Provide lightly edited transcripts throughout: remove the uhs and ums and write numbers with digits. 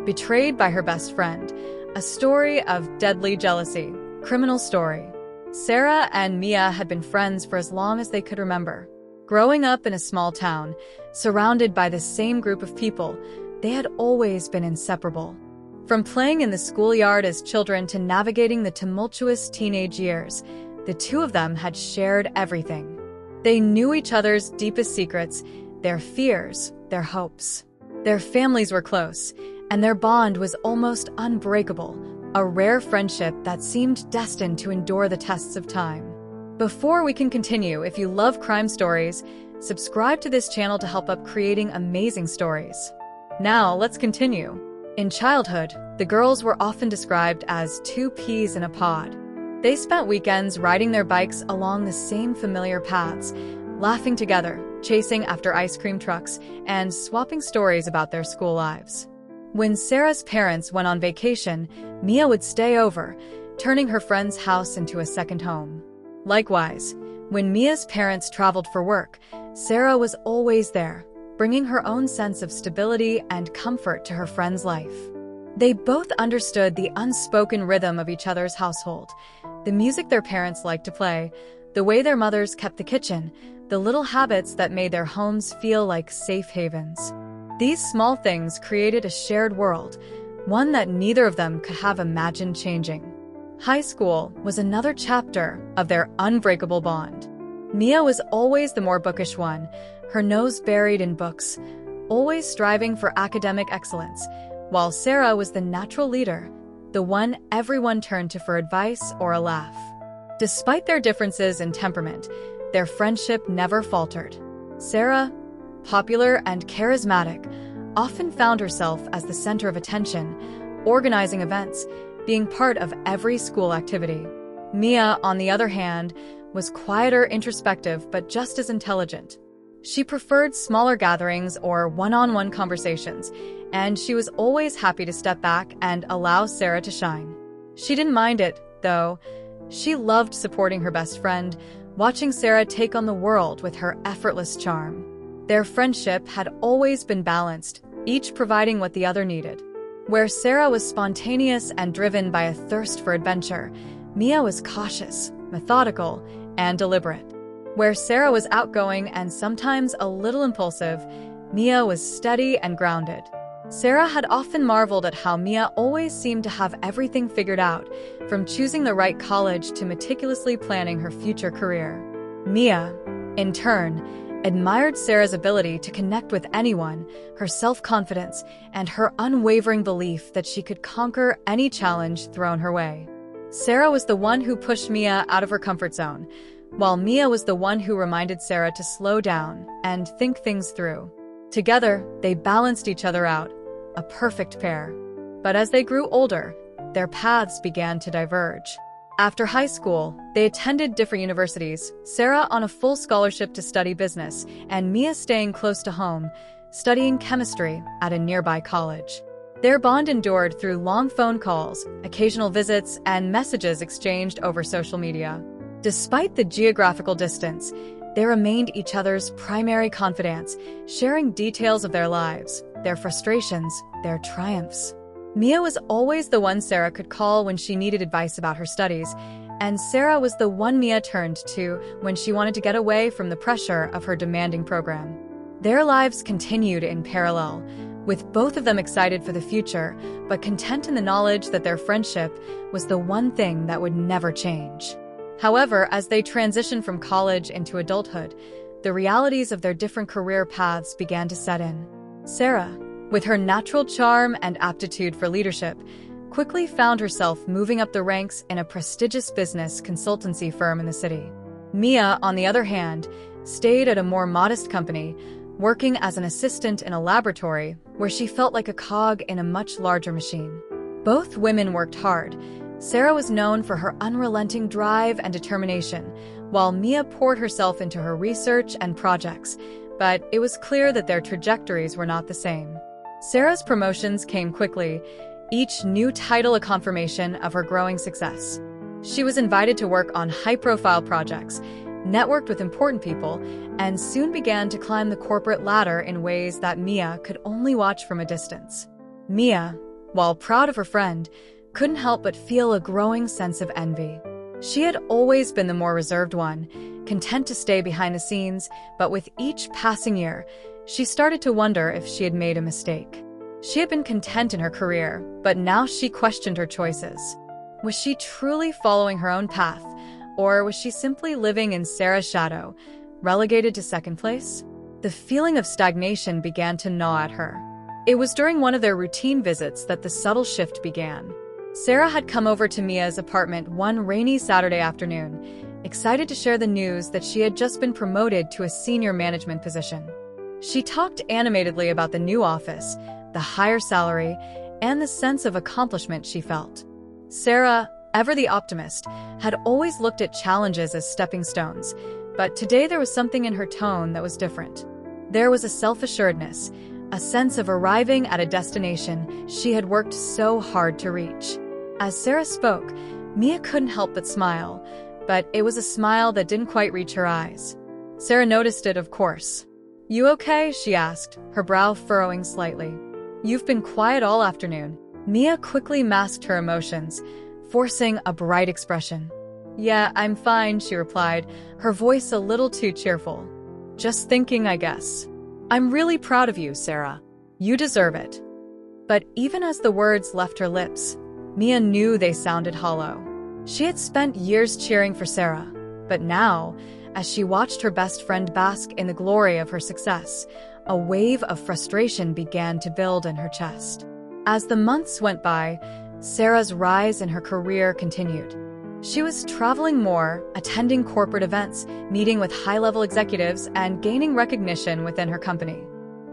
betrayed by her best friend. A story of deadly jealousy. Criminal story. Sarah and Mia had been friends for as long as they could remember. Growing up in a small town, surrounded by the same group of people, they had always been inseparable. From playing in the schoolyard as children to navigating the tumultuous teenage years, the two of them had shared everything. They knew each other's deepest secrets, their fears, their hopes. Their families were close, and their bond was almost unbreakable, a rare friendship that seemed destined to endure the tests of time. Before we can continue, if you love crime stories, subscribe to this channel to help up creating amazing stories. Now, let's continue. In childhood, the girls were often described as two peas in a pod. They spent weekends riding their bikes along the same familiar paths, laughing together, chasing after ice cream trucks, and swapping stories about their school lives. When Sarah's parents went on vacation, Mia would stay over, turning her friend's house into a second home. Likewise, when Mia's parents traveled for work, Sarah was always there, bringing her own sense of stability and comfort to her friend's life. They both understood the unspoken rhythm of each other's household, the music their parents liked to play, the way their mothers kept the kitchen, the little habits that made their homes feel like safe havens. These small things created a shared world, one that neither of them could have imagined changing. High school was another chapter of their unbreakable bond. Mia was always the more bookish one, her nose buried in books, always striving for academic excellence, while Sarah was the natural leader, the one everyone turned to for advice or a laugh. Despite their differences in temperament, their friendship never faltered. Sarah, popular and charismatic, often found herself as the center of attention, organizing events, being part of every school activity. Mia, on the other hand, was quieter, introspective, but just as intelligent. She preferred smaller gatherings or one-on-one conversations, and she was always happy to step back and allow Sarah to shine. She didn't mind it, though. She loved supporting her best friend, watching Sarah take on the world with her effortless charm. Their friendship had always been balanced, each providing what the other needed. Where Sarah was spontaneous and driven by a thirst for adventure, Mia was cautious, methodical, and deliberate. Where Sarah was outgoing and sometimes a little impulsive, Mia was steady and grounded. Sarah had often marveled at how Mia always seemed to have everything figured out, from choosing the right college to meticulously planning her future career. Mia, in turn, admired Sarah's ability to connect with anyone, her self-confidence, and her unwavering belief that she could conquer any challenge thrown her way. Sarah was the one who pushed Mia out of her comfort zone, while Mia was the one who reminded Sarah to slow down and think things through. Together, they balanced each other out, a perfect pair. But as they grew older, their paths began to diverge. After high school, they attended different universities, Sarah on a full scholarship to study business, and Mia staying close to home, studying chemistry at a nearby college. Their bond endured through long phone calls, occasional visits, and messages exchanged over social media. Despite the geographical distance, they remained each other's primary confidants, sharing details of their lives, their frustrations, their triumphs. Mia was always the one Sarah could call when she needed advice about her studies, and Sarah was the one Mia turned to when she wanted to get away from the pressure of her demanding program. Their lives continued in parallel, with both of them excited for the future, but content in the knowledge that their friendship was the one thing that would never change. However, as they transitioned from college into adulthood, the realities of their different career paths began to set in. Sarah, with her natural charm and aptitude for leadership, quickly found herself moving up the ranks in a prestigious business consultancy firm in the city. Mia, on the other hand, stayed at a more modest company, working as an assistant in a laboratory where she felt like a cog in a much larger machine. Both women worked hard. Sarah was known for her unrelenting drive and determination, while Mia poured herself into her research and projects, but it was clear that their trajectories were not the same. Sarah's promotions came quickly, each new title a confirmation of her growing success. She was invited to work on high-profile projects, networked with important people, and soon began to climb the corporate ladder in ways that Mia could only watch from a distance. Mia, while proud of her friend, couldn't help but feel a growing sense of envy. She had always been the more reserved one, content to stay behind the scenes, but with each passing year, she started to wonder if she had made a mistake. She had been content in her career, but now she questioned her choices. Was she truly following her own path, or was she simply living in Sarah's shadow, relegated to second place? The feeling of stagnation began to gnaw at her. It was during one of their routine visits that the subtle shift began. Sarah had come over to Mia's apartment one rainy Saturday afternoon, excited to share the news that she had just been promoted to a senior management position. She talked animatedly about the new office, the higher salary, and the sense of accomplishment she felt. Sarah, ever the optimist, had always looked at challenges as stepping stones, but today there was something in her tone that was different. There was a self-assuredness, a sense of arriving at a destination she had worked so hard to reach. As Sarah spoke, Mia couldn't help but smile, but it was a smile that didn't quite reach her eyes. Sarah noticed it, of course. "You okay?" she asked, her brow furrowing slightly. "You've been quiet all afternoon." Mia quickly masked her emotions, forcing a bright expression. "Yeah, I'm fine," she replied, her voice a little too cheerful. "Just thinking, I guess." "I'm really proud of you, Sarah. You deserve it." But even as the words left her lips, Mia knew they sounded hollow. She had spent years cheering for Sarah, but now, as she watched her best friend bask in the glory of her success, a wave of frustration began to build in her chest. As the months went by, Sarah's rise in her career continued. She was traveling more, attending corporate events, meeting with high-level executives, and gaining recognition within her company.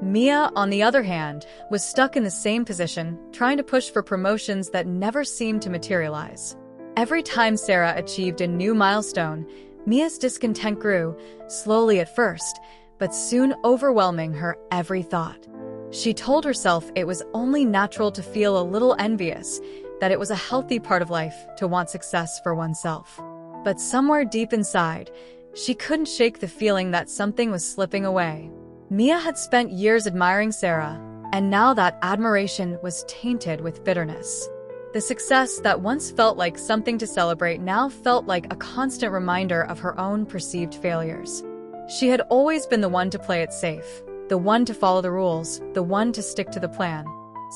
Mia, on the other hand, was stuck in the same position, trying to push for promotions that never seemed to materialize. Every time Sarah achieved a new milestone, Mia's discontent grew, slowly at first, but soon overwhelming her every thought. She told herself it was only natural to feel a little envious, that it was a healthy part of life to want success for oneself. But somewhere deep inside, she couldn't shake the feeling that something was slipping away. Mia had spent years admiring Sarah, and now that admiration was tainted with bitterness. The success that once felt like something to celebrate now felt like a constant reminder of her own perceived failures. She had always been the one to play it safe, the one to follow the rules, the one to stick to the plan.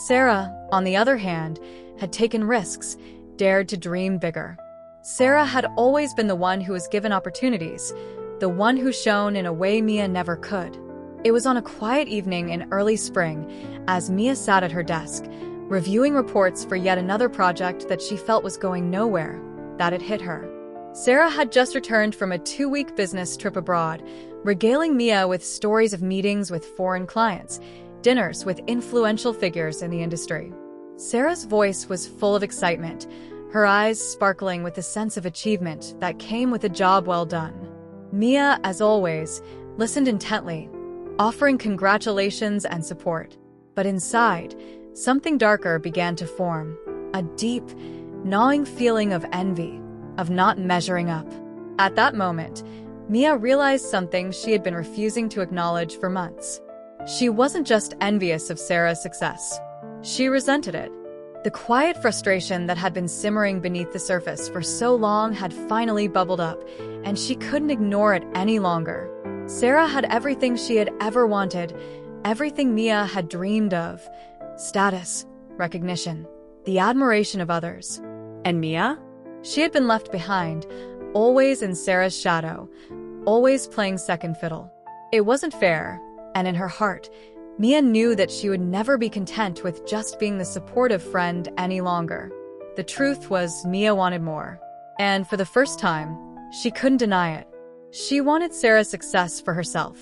Sarah, on the other hand, had taken risks, dared to dream bigger. Sarah had always been the one who was given opportunities, the one who shone in a way Mia never could. It was on a quiet evening in early spring, as Mia sat at her desk, reviewing reports for yet another project that she felt was going nowhere, that it hit her. Sarah had just returned from a 2-week business trip abroad, regaling Mia with stories of meetings with foreign clients, dinners with influential figures in the industry. Sarah's voice was full of excitement, her eyes sparkling with the sense of achievement that came with a job well done. Mia, as always, listened intently, offering congratulations and support. But inside, something darker began to form, a deep, gnawing feeling of envy, of not measuring up. At that moment, Mia realized something she had been refusing to acknowledge for months. She wasn't just envious of Sarah's success. She resented it. The quiet frustration that had been simmering beneath the surface for so long had finally bubbled up, and she couldn't ignore it any longer. Sarah had everything she had ever wanted, everything Mia had dreamed of: status, recognition, the admiration of others. And Mia? She had been left behind, always in Sarah's shadow, always playing second fiddle. It wasn't fair, and in her heart, Mia knew that she would never be content with just being the supportive friend any longer. The truth was, Mia wanted more. And for the first time, she couldn't deny it. She wanted Sarah's success for herself.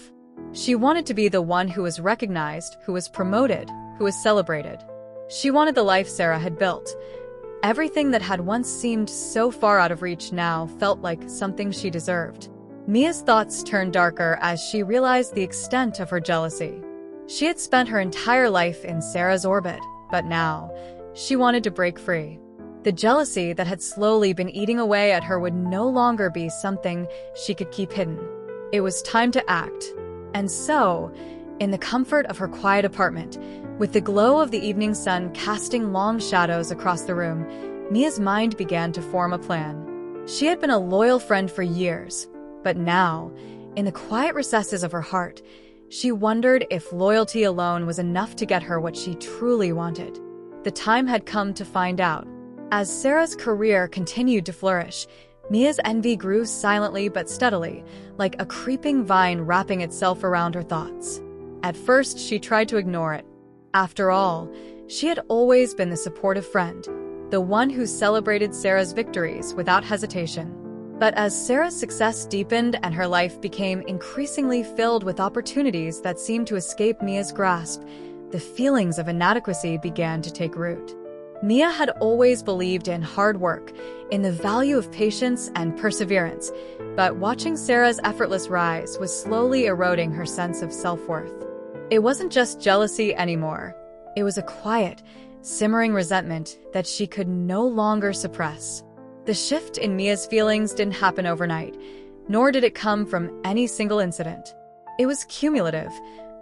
She wanted to be the one who was recognized, who was promoted, who was celebrated. She wanted the life Sarah had built. Everything that had once seemed so far out of reach now felt like something she deserved. Mia's thoughts turned darker as she realized the extent of her jealousy. She had spent her entire life in Sarah's orbit, but now, she wanted to break free. The jealousy that had slowly been eating away at her would no longer be something she could keep hidden. It was time to act. And so, in the comfort of her quiet apartment, With the glow of the evening sun casting long shadows across the room, Mia's mind began to form a plan. She had been a loyal friend for years, but now, in the quiet recesses of her heart, she wondered if loyalty alone was enough to get her what she truly wanted. The time had come to find out. As Sarah's career continued to flourish, Mia's envy grew silently but steadily, like a creeping vine wrapping itself around her thoughts. At first, she tried to ignore it. After all, she had always been the supportive friend, the one who celebrated Sarah's victories without hesitation. But as Sarah's success deepened and her life became increasingly filled with opportunities that seemed to escape Mia's grasp, the feelings of inadequacy began to take root. Mia had always believed in hard work, in the value of patience and perseverance, but watching Sarah's effortless rise was slowly eroding her sense of self-worth. It wasn't just jealousy anymore. It was a quiet, simmering resentment that she could no longer suppress. The shift in Mia's feelings didn't happen overnight, nor did it come from any single incident. It was cumulative,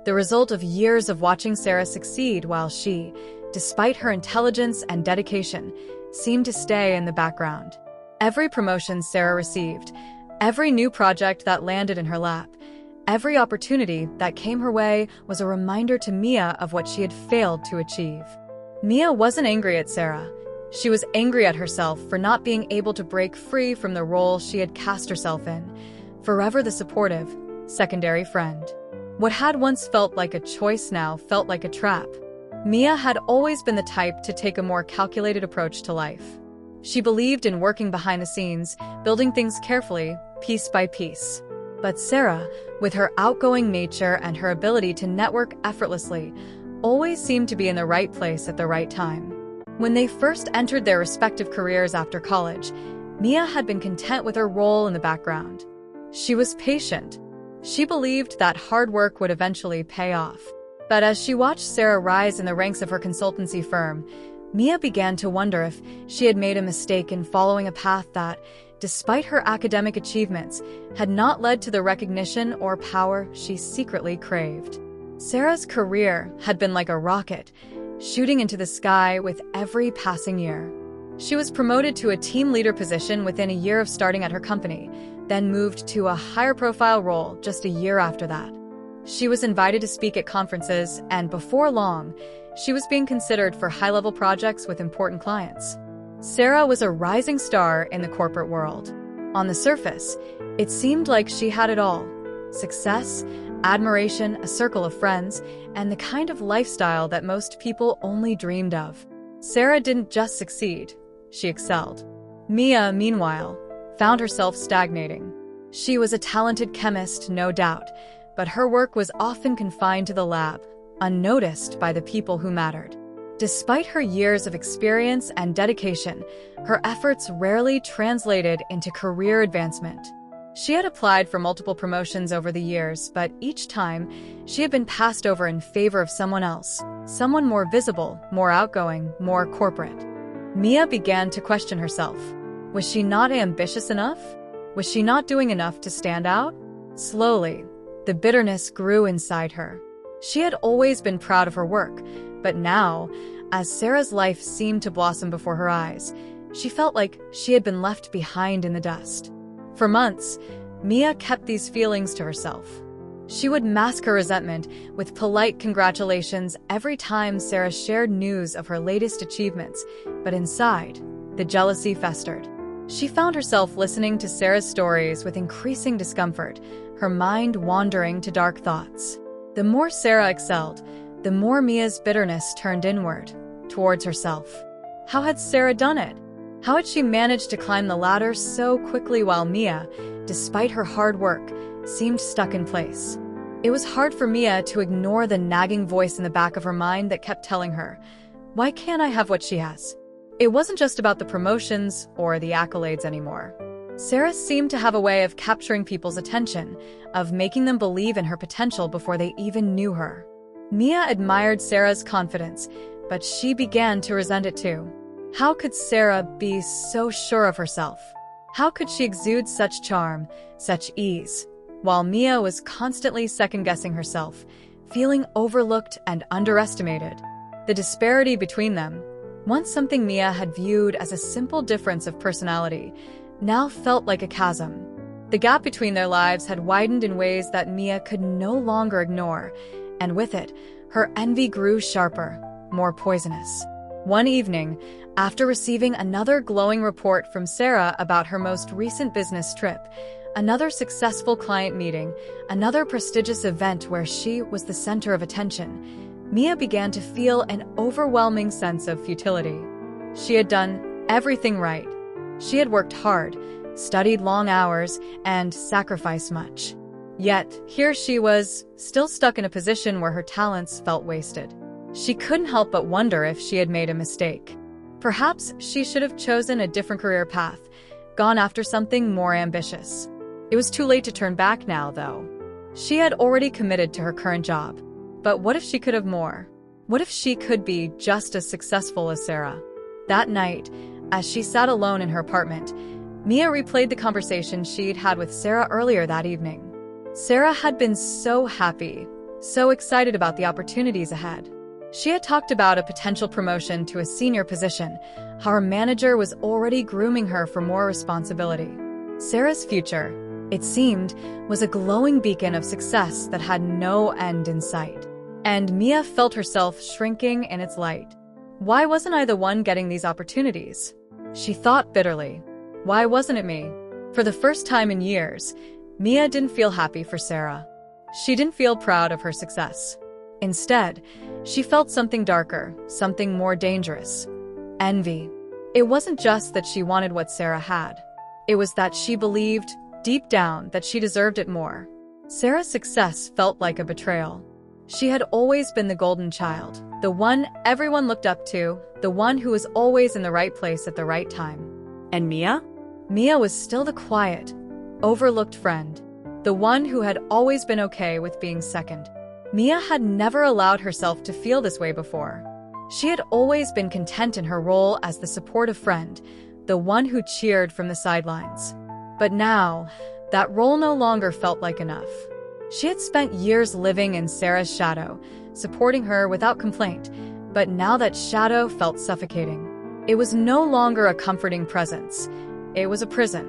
the result of years of watching Sarah succeed while she, despite her intelligence and dedication, seemed to stay in the background. Every promotion Sarah received, every new project that landed in her lap, every opportunity that came her way was a reminder to Mia of what she had failed to achieve. Mia wasn't angry at Sarah. She was angry at herself for not being able to break free from the role she had cast herself in, forever the supportive, secondary friend. What had once felt like a choice now felt like a trap. Mia had always been the type to take a more calculated approach to life. She believed in working behind the scenes, building things carefully, piece by piece. But Sarah, with her outgoing nature and her ability to network effortlessly, always seemed to be in the right place at the right time. When they first entered their respective careers after college, Mia had been content with her role in the background. She was patient. She believed that hard work would eventually pay off. But as she watched Sarah rise in the ranks of her consultancy firm, Mia began to wonder if she had made a mistake in following a path that, despite her academic achievements, had not led to the recognition or power she secretly craved. Sarah's career had been like a rocket, shooting into the sky with every passing year. She was promoted to a team leader position within a year of starting at her company, then moved to a higher-profile role just a year after that. She was invited to speak at conferences, and before long, she was being considered for high-level projects with important clients. Sarah was a rising star in the corporate world. On the surface, it seemed like she had it all: success, admiration, a circle of friends, and the kind of lifestyle that most people only dreamed of. Sarah didn't just succeed, she excelled. Mia, meanwhile, found herself stagnating. She was a talented chemist, no doubt, but her work was often confined to the lab, unnoticed by the people who mattered. Despite her years of experience and dedication, her efforts rarely translated into career advancement. She had applied for multiple promotions over the years, but each time, she had been passed over in favor of someone else, someone more visible, more outgoing, more corporate. Mia began to question herself. Was she not ambitious enough? Was she not doing enough to stand out? Slowly, the bitterness grew inside her. She had always been proud of her work, but now, as Sarah's life seemed to blossom before her eyes, she felt like she had been left behind in the dust. For months, Mia kept these feelings to herself. She would mask her resentment with polite congratulations every time Sarah shared news of her latest achievements, but inside, the jealousy festered. She found herself listening to Sarah's stories with increasing discomfort, her mind wandering to dark thoughts. The more Sarah excelled, the more Mia's bitterness turned inward, towards herself. How had Sarah done it? How had she managed to climb the ladder so quickly while Mia, despite her hard work, seemed stuck in place? It was hard for Mia to ignore the nagging voice in the back of her mind that kept telling her, "Why can't I have what she has?" It wasn't just about the promotions or the accolades anymore. Sarah seemed to have a way of capturing people's attention, of making them believe in her potential before they even knew her. Mia admired Sarah's confidence, but she began to resent it too. How could Sarah be so sure of herself? How could she exude such charm, such ease, while Mia was constantly second-guessing herself, feeling overlooked and underestimated? The disparity between them, once something Mia had viewed as a simple difference of personality, now felt like a chasm. The gap between their lives had widened in ways that Mia could no longer ignore, and with it, her envy grew sharper, more poisonous. One evening, after receiving another glowing report from Sarah about her most recent business trip, another successful client meeting, another prestigious event where she was the center of attention, Mia began to feel an overwhelming sense of futility. She had done everything right. She had worked hard, studied long hours, and sacrificed much. Yet, here she was, still stuck in a position where her talents felt wasted. She couldn't help but wonder if she had made a mistake. Perhaps she should have chosen a different career path, gone after something more ambitious. It was too late to turn back now, though. She had already committed to her current job. But what if she could have more? What if she could be just as successful as Sarah? That night, as she sat alone in her apartment, Mia replayed the conversation she'd had with Sarah earlier that evening. Sarah had been so happy, so excited about the opportunities ahead. She had talked about a potential promotion to a senior position, how her manager was already grooming her for more responsibility. Sarah's future, it seemed, was a glowing beacon of success that had no end in sight. And Mia felt herself shrinking in its light. Why wasn't I the one getting these opportunities? She thought bitterly. Why wasn't it me? For the first time in years, Mia didn't feel happy for Sarah. She didn't feel proud of her success. Instead, she felt something darker, something more dangerous. Envy. It wasn't just that she wanted what Sarah had. It was that she believed, deep down, that she deserved it more. Sarah's success felt like a betrayal. She had always been the golden child, the one everyone looked up to, the one who was always in the right place at the right time. And Mia? Mia was still the quiet, overlooked friend, the one who had always been okay with being second. Mia had never allowed herself to feel this way before. She had always been content in her role as the supportive friend, the one who cheered from the sidelines. But now, that role no longer felt like enough. She had spent years living in Sarah's shadow, supporting her without complaint, but now that shadow felt suffocating. It was no longer a comforting presence. It was a prison.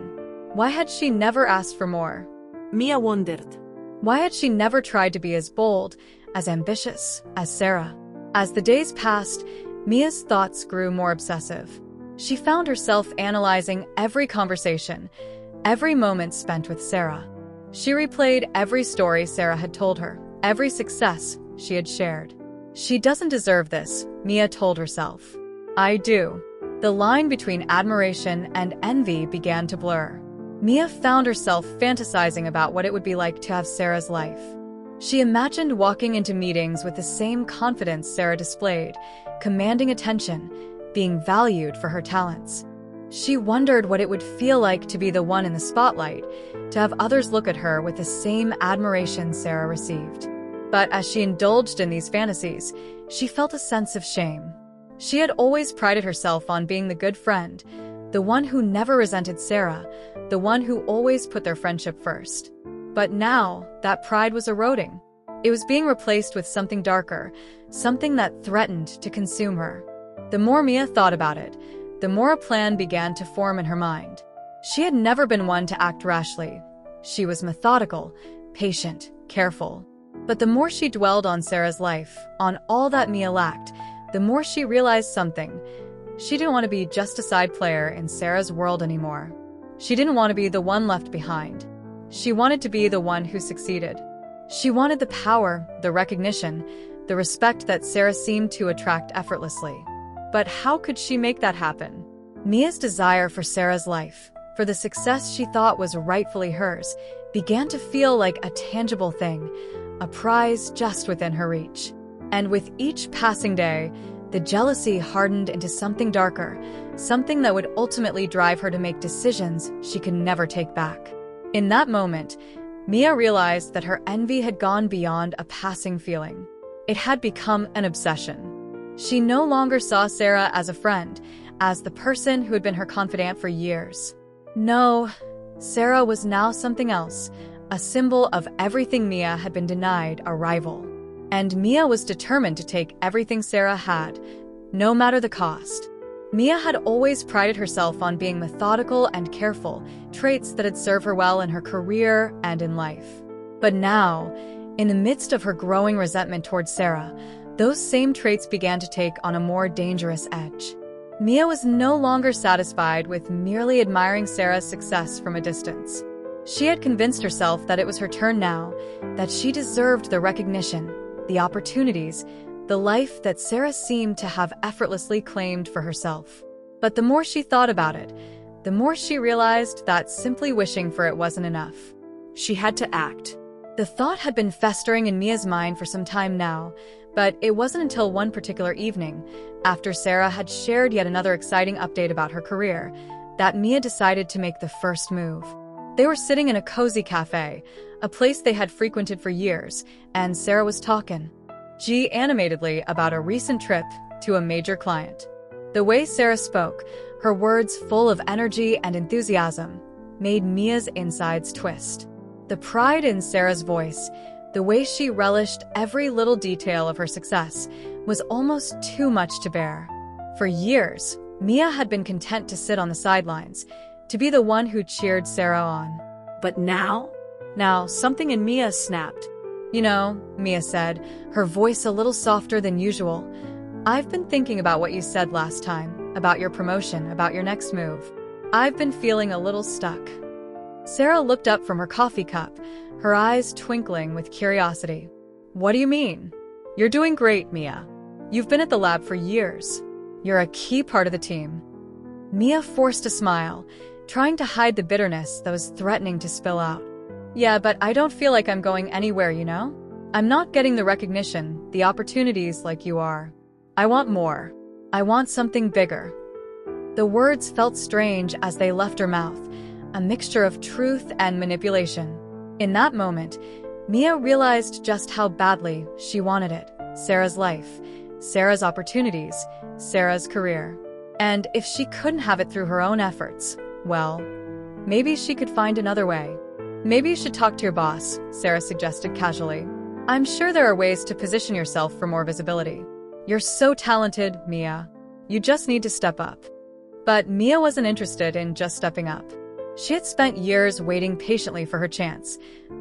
Why had she never asked for more? Mia wondered. Why had she never tried to be as bold, as ambitious, as Sarah? As the days passed, Mia's thoughts grew more obsessive. She found herself analyzing every conversation, every moment spent with Sarah. She replayed every story Sarah had told her, every success she had shared. She doesn't deserve this, Mia told herself. I do. The line between admiration and envy began to blur. Mia found herself fantasizing about what it would be like to have Sarah's life. She imagined walking into meetings with the same confidence Sarah displayed, commanding attention, being valued for her talents. She wondered what it would feel like to be the one in the spotlight, to have others look at her with the same admiration Sarah received. But as she indulged in these fantasies, she felt a sense of shame. She had always prided herself on being the good friend, the one who never resented Sarah, the one who always put their friendship first. But now, that pride was eroding. It was being replaced with something darker, something that threatened to consume her. The more Mia thought about it, the more a plan began to form in her mind. She had never been one to act rashly. She was methodical, patient, careful. But the more she dwelled on Sarah's life, on all that Mia lacked, the more she realized something. She didn't want to be just a side player in Sarah's world anymore. She didn't want to be the one left behind. She wanted to be the one who succeeded. She wanted the power, the recognition, the respect that Sarah seemed to attract effortlessly. But how could she make that happen? Mia's desire for Sarah's life, for the success she thought was rightfully hers, began to feel like a tangible thing, a prize just within her reach. And with each passing day, the jealousy hardened into something darker, something that would ultimately drive her to make decisions she could never take back. In that moment, Mia realized that her envy had gone beyond a passing feeling. It had become an obsession. She no longer saw Sarah as a friend, as the person who had been her confidant for years. No, Sarah was now something else, a symbol of everything Mia had been denied, a rival. And Mia was determined to take everything Sarah had, no matter the cost. Mia had always prided herself on being methodical and careful, traits that had served her well in her career and in life. But now, in the midst of her growing resentment towards Sarah, those same traits began to take on a more dangerous edge. Mia was no longer satisfied with merely admiring Sarah's success from a distance. She had convinced herself that it was her turn now, that she deserved the recognition, the opportunities, the life that Sarah seemed to have effortlessly claimed for herself. But the more she thought about it, the more she realized that simply wishing for it wasn't enough. She had to act. The thought had been festering in Mia's mind for some time now, but it wasn't until one particular evening, after Sarah had shared yet another exciting update about her career, that Mia decided to make the first move. They were sitting in a cozy cafe, a place they had frequented for years, and Sarah was talking animatedly about a recent trip to a major client. The way Sarah spoke, her words full of energy and enthusiasm, made Mia's insides twist. The pride in Sarah's voice, the way she relished every little detail of her success, was almost too much to bear. For years, Mia had been content to sit on the sidelines, to be the one who cheered Sarah on. But now something in Mia snapped. "You know," Mia said, her voice a little softer than usual, "I've been thinking about what you said last time, about your promotion, about your next move. I've been feeling a little stuck." Sarah looked up from her coffee cup, her eyes twinkling with curiosity. "What do you mean?" "You're doing great, Mia. You've been at the lab for years. You're a key part of the team." Mia forced a smile, trying to hide the bitterness that was threatening to spill out. "Yeah, but I don't feel like I'm going anywhere, you know? I'm not getting the recognition, the opportunities like you are. I want more. I want something bigger." The words felt strange as they left her mouth, a mixture of truth and manipulation. In that moment, Mia realized just how badly she wanted it. Sarah's life, Sarah's opportunities, Sarah's career. And if she couldn't have it through her own efforts, well, maybe she could find another way. "Maybe you should talk to your boss," Sarah suggested casually. "I'm sure there are ways to position yourself for more visibility. You're so talented, Mia. You just need to step up." But Mia wasn't interested in just stepping up. She had spent years waiting patiently for her chance,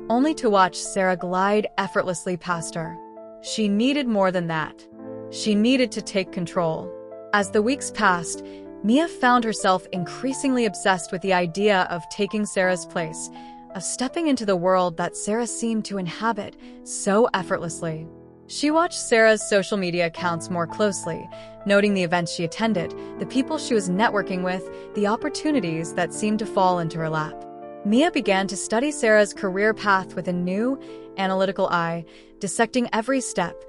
only to watch Sarah glide effortlessly past her. She needed more than that. She needed to take control. As the weeks passed, Mia found herself increasingly obsessed with the idea of taking Sarah's place, of stepping into the world that Sarah seemed to inhabit so effortlessly. She watched Sarah's social media accounts more closely, noting the events she attended, the people she was networking with, the opportunities that seemed to fall into her lap. Mia began to study Sarah's career path with a new, analytical eye, dissecting every step,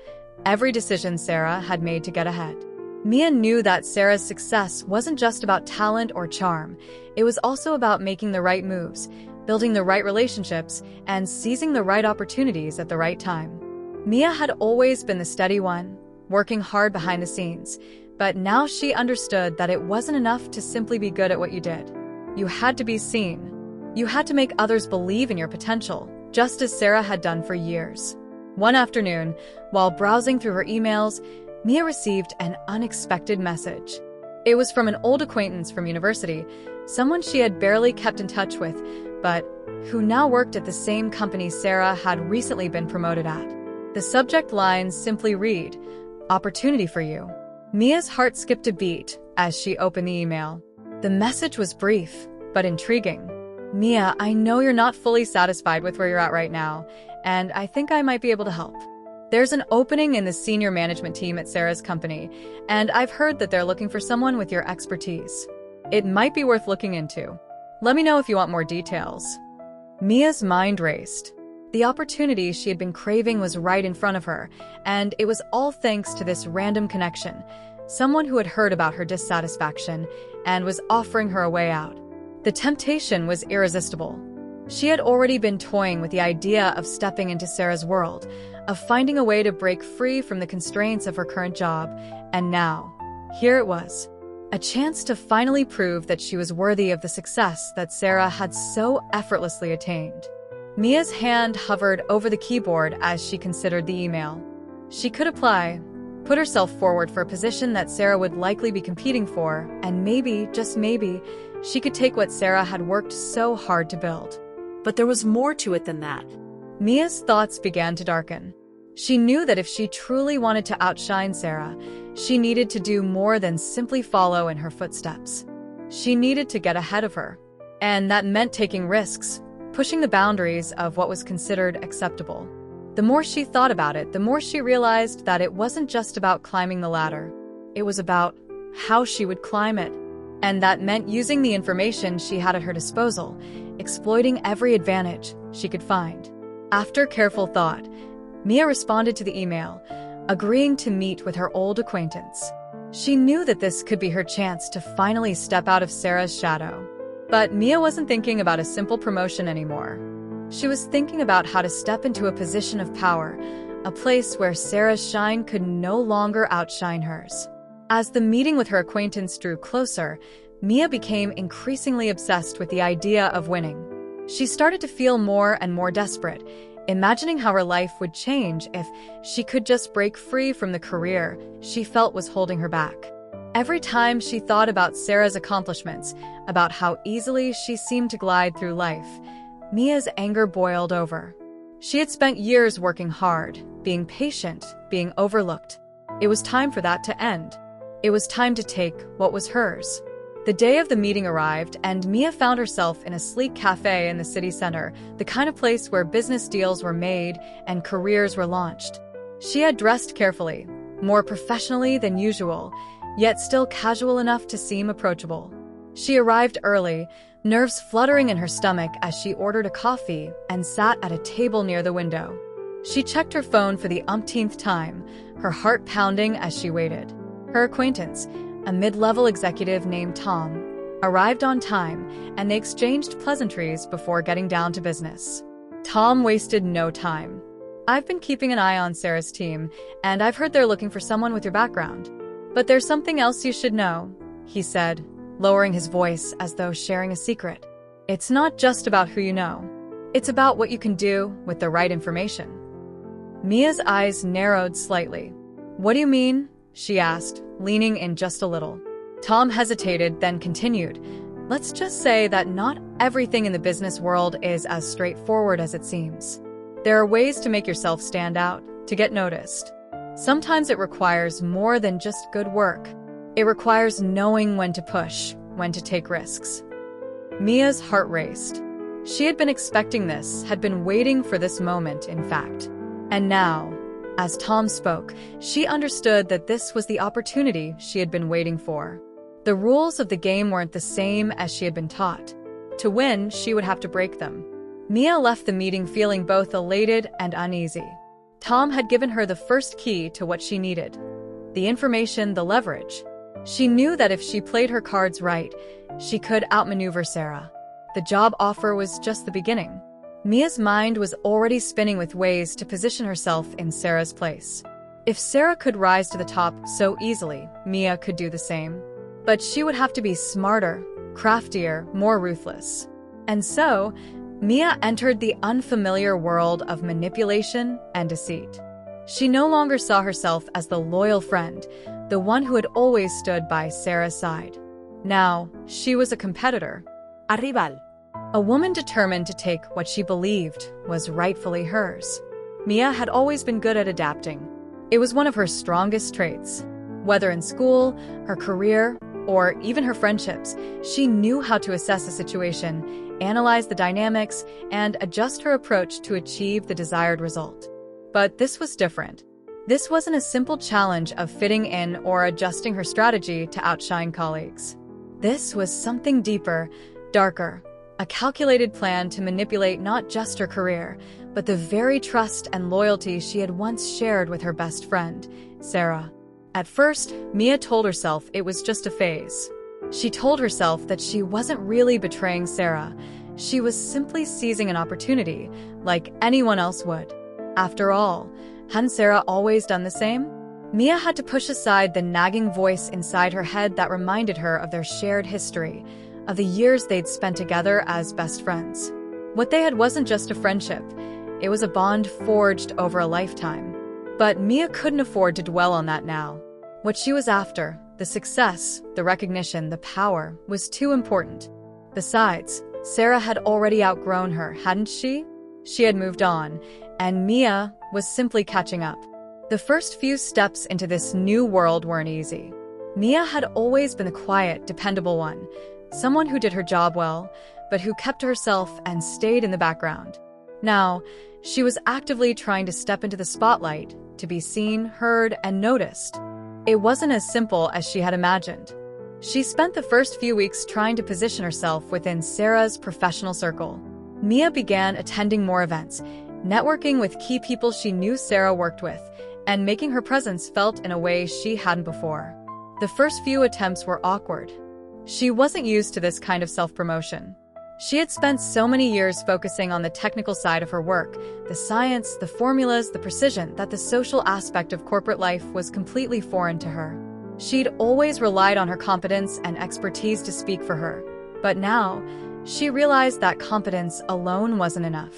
every decision Sarah had made to get ahead. Mia knew that Sarah's success wasn't just about talent or charm. It was also about making the right moves, building the right relationships, and seizing the right opportunities at the right time. Mia had always been the steady one, working hard behind the scenes, but now she understood that it wasn't enough to simply be good at what you did. You had to be seen. You had to make others believe in your potential, just as Sarah had done for years. One afternoon, while browsing through her emails, Mia received an unexpected message. It was from an old acquaintance from university, someone she had barely kept in touch with, but who now worked at the same company Sarah had recently been promoted at. The subject lines simply read, "Opportunity for you." Mia's heart skipped a beat as she opened the email. The message was brief, but intriguing. "Mia, I know you're not fully satisfied with where you're at right now, and I think I might be able to help. There's an opening in the senior management team at Sarah's company, and I've heard that they're looking for someone with your expertise. It might be worth looking into. Let me know if you want more details." Mia's mind raced. The opportunity she had been craving was right in front of her, and it was all thanks to this random connection, someone who had heard about her dissatisfaction and was offering her a way out. The temptation was irresistible. She had already been toying with the idea of stepping into Sarah's world, of finding a way to break free from the constraints of her current job, and now, here it was. A chance to finally prove that she was worthy of the success that Sarah had so effortlessly attained. Mia's hand hovered over the keyboard as she considered the email. She could apply, put herself forward for a position that Sarah would likely be competing for, and maybe, just maybe, she could take what Sarah had worked so hard to build. But there was more to it than that. Mia's thoughts began to darken. She knew that if she truly wanted to outshine Sarah, she needed to do more than simply follow in her footsteps. She needed to get ahead of her. And that meant taking risks, pushing the boundaries of what was considered acceptable. The more she thought about it, the more she realized that it wasn't just about climbing the ladder. It was about how she would climb it. And that meant using the information she had at her disposal, exploiting every advantage she could find. After careful thought, Mia responded to the email, agreeing to meet with her old acquaintance. She knew that this could be her chance to finally step out of Sarah's shadow. But Mia wasn't thinking about a simple promotion anymore. She was thinking about how to step into a position of power, a place where Sarah's shine could no longer outshine hers. As the meeting with her acquaintance drew closer, Mia became increasingly obsessed with the idea of winning. She started to feel more and more desperate, imagining how her life would change if she could just break free from the career she felt was holding her back. Every time she thought about Sarah's accomplishments, about how easily she seemed to glide through life, Mia's anger boiled over. She had spent years working hard, being patient, being overlooked. It was time for that to end. It was time to take what was hers. The day of the meeting arrived, and Mia found herself in a sleek cafe in the city center, the kind of place where business deals were made and careers were launched. She had dressed carefully, more professionally than usual, yet still casual enough to seem approachable. She arrived early, nerves fluttering in her stomach as she ordered a coffee and sat at a table near the window. She checked her phone for the umpteenth time, her heart pounding as she waited. Her acquaintance, a mid-level executive named Tom, arrived on time, and they exchanged pleasantries before getting down to business. Tom wasted no time. "I've been keeping an eye on Sarah's team, and I've heard they're looking for someone with your background. But there's something else you should know," he said, lowering his voice as though sharing a secret. "It's not just about who you know. It's about what you can do with the right information." Mia's eyes narrowed slightly. "What do you mean?" she asked, leaning in just a little. Tom hesitated, then continued, "Let's just say that not everything in the business world is as straightforward as it seems. There are ways to make yourself stand out, to get noticed. Sometimes it requires more than just good work. It requires knowing when to push, when to take risks." Mia's heart raced. She had been expecting this, had been waiting for this moment, in fact. And now, as Tom spoke, she understood that this was the opportunity she had been waiting for. The rules of the game weren't the same as she had been taught. To win, she would have to break them. Mia left the meeting feeling both elated and uneasy. Tom had given her the first key to what she needed. The information, the leverage. She knew that if she played her cards right, she could outmaneuver Sarah. The job offer was just the beginning. Mia's mind was already spinning with ways to position herself in Sarah's place. If Sarah could rise to the top so easily, Mia could do the same. But she would have to be smarter, craftier, more ruthless. And so, Mia entered the unfamiliar world of manipulation and deceit. She no longer saw herself as the loyal friend, the one who had always stood by Sarah's side. Now, she was a competitor. A rival. A woman determined to take what she believed was rightfully hers. Mia had always been good at adapting. It was one of her strongest traits. Whether in school, her career, or even her friendships, she knew how to assess a situation, analyze the dynamics, and adjust her approach to achieve the desired result. But this was different. This wasn't a simple challenge of fitting in or adjusting her strategy to outshine colleagues. This was something deeper, darker, a calculated plan to manipulate not just her career, but the very trust and loyalty she had once shared with her best friend, Sarah. At first, Mia told herself it was just a phase. She told herself that she wasn't really betraying Sarah. She was simply seizing an opportunity, like anyone else would. After all, hadn't Sarah always done the same? Mia had to push aside the nagging voice inside her head that reminded her of their shared history, of the years they'd spent together as best friends. What they had wasn't just a friendship, it was a bond forged over a lifetime. But Mia couldn't afford to dwell on that now. What she was after, the success, the recognition, the power, was too important. Besides, Sarah had already outgrown her, hadn't she? She had moved on, and Mia was simply catching up. The first few steps into this new world weren't easy. Mia had always been the quiet, dependable one, someone who did her job well, but who kept to herself and stayed in the background. Now, she was actively trying to step into the spotlight, to be seen, heard, and noticed. It wasn't as simple as she had imagined. She spent the first few weeks trying to position herself within Sarah's professional circle. Mia began attending more events, networking with key people she knew Sarah worked with, and making her presence felt in a way she hadn't before. The first few attempts were awkward. She wasn't used to this kind of self-promotion. She had spent so many years focusing on the technical side of her work, the science, the formulas, the precision, that the social aspect of corporate life was completely foreign to her. She'd always relied on her competence and expertise to speak for her, but now, she realized that competence alone wasn't enough.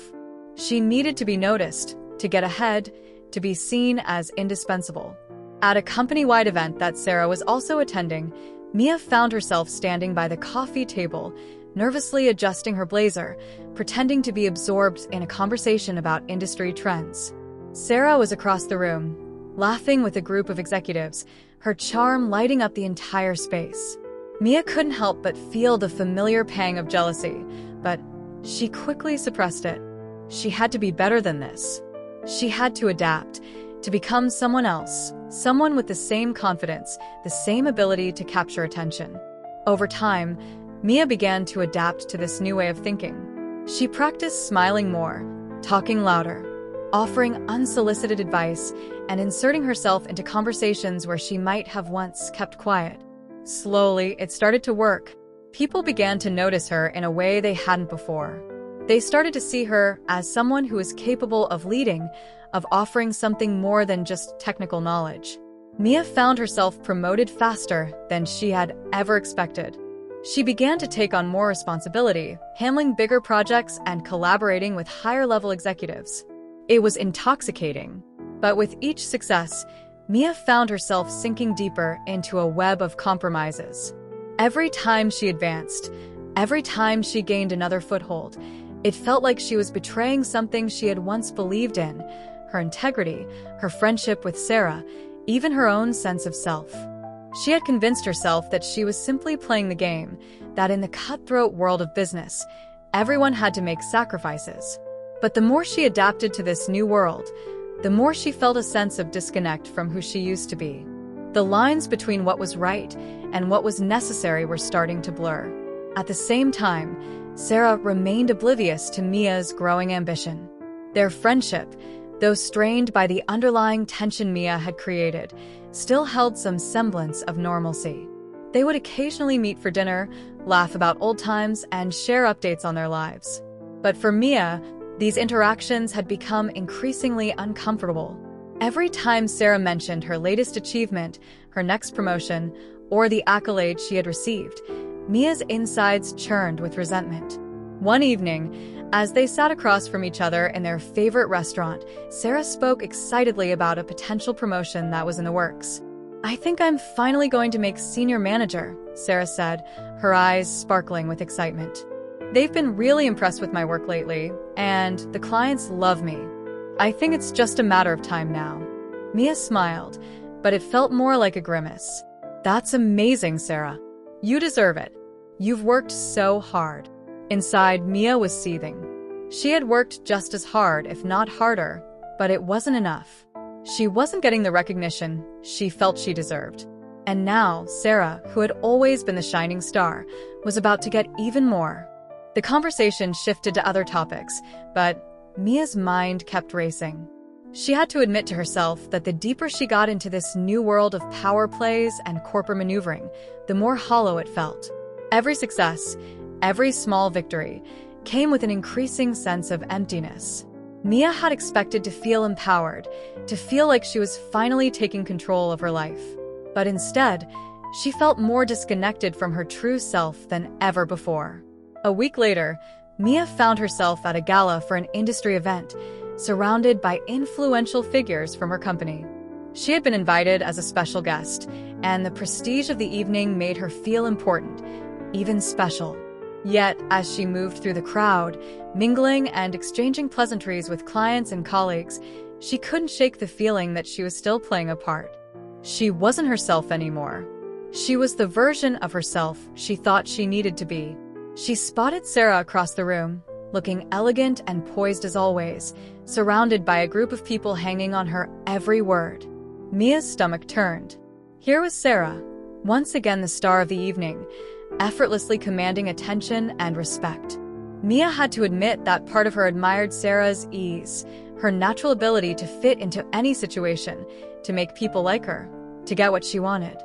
She needed to be noticed, to get ahead, to be seen as indispensable. At a company-wide event that Sarah was also attending, Mia found herself standing by the coffee table, nervously adjusting her blazer, pretending to be absorbed in a conversation about industry trends. Sarah was across the room, laughing with a group of executives, her charm lighting up the entire space. Mia couldn't help but feel the familiar pang of jealousy, but she quickly suppressed it. She had to be better than this. She had to adapt, to become someone else, someone with the same confidence, the same ability to capture attention. Over time, Mia began to adapt to this new way of thinking. She practiced smiling more, talking louder, offering unsolicited advice, and inserting herself into conversations where she might have once kept quiet. Slowly, it started to work. People began to notice her in a way they hadn't before. They started to see her as someone who was capable of leading, of offering something more than just technical knowledge. Mia found herself promoted faster than she had ever expected. She began to take on more responsibility, handling bigger projects and collaborating with higher-level executives. It was intoxicating. But with each success, Mia found herself sinking deeper into a web of compromises. Every time she advanced, every time she gained another foothold, it felt like she was betraying something she had once believed in: her integrity, her friendship with Sarah, even her own sense of self. She had convinced herself that she was simply playing the game, that in the cutthroat world of business, everyone had to make sacrifices. But the more she adapted to this new world, the more she felt a sense of disconnect from who she used to be. The lines between what was right and what was necessary were starting to blur. At the same time, Sarah remained oblivious to Mia's growing ambition. Their friendship, though strained by the underlying tension Mia had created, still held some semblance of normalcy. They would occasionally meet for dinner, laugh about old times, and share updates on their lives. But for Mia, these interactions had become increasingly uncomfortable. Every time Sarah mentioned her latest achievement, her next promotion, or the accolades she had received, Mia's insides churned with resentment. One evening, as they sat across from each other in their favorite restaurant, Sarah spoke excitedly about a potential promotion that was in the works. "I think I'm finally going to make senior manager," Sarah said, her eyes sparkling with excitement. "They've been really impressed with my work lately, and the clients love me. I think it's just a matter of time now." Mia smiled, but it felt more like a grimace. "That's amazing, Sarah. You deserve it. You've worked so hard." Inside, Mia was seething. She had worked just as hard, if not harder, but it wasn't enough. She wasn't getting the recognition she felt she deserved. And now, Sarah, who had always been the shining star, was about to get even more. The conversation shifted to other topics, but Mia's mind kept racing. She had to admit to herself that the deeper she got into this new world of power plays and corporate maneuvering, the more hollow it felt. Every success, every small victory, came with an increasing sense of emptiness. Mia had expected to feel empowered, to feel like she was finally taking control of her life. But instead, she felt more disconnected from her true self than ever before. A week later, Mia found herself at a gala for an industry event, surrounded by influential figures from her company. She had been invited as a special guest, and the prestige of the evening made her feel important, even special. Yet, as she moved through the crowd, mingling and exchanging pleasantries with clients and colleagues, she couldn't shake the feeling that she was still playing a part. She wasn't herself anymore. She was the version of herself she thought she needed to be. She spotted Sarah across the room, looking elegant and poised as always, surrounded by a group of people hanging on her every word. Mia's stomach turned. Here was Sarah, once again the star of the evening, effortlessly commanding attention and respect. Mia had to admit that part of her admired Sarah's ease, her natural ability to fit into any situation, to make people like her, to get what she wanted.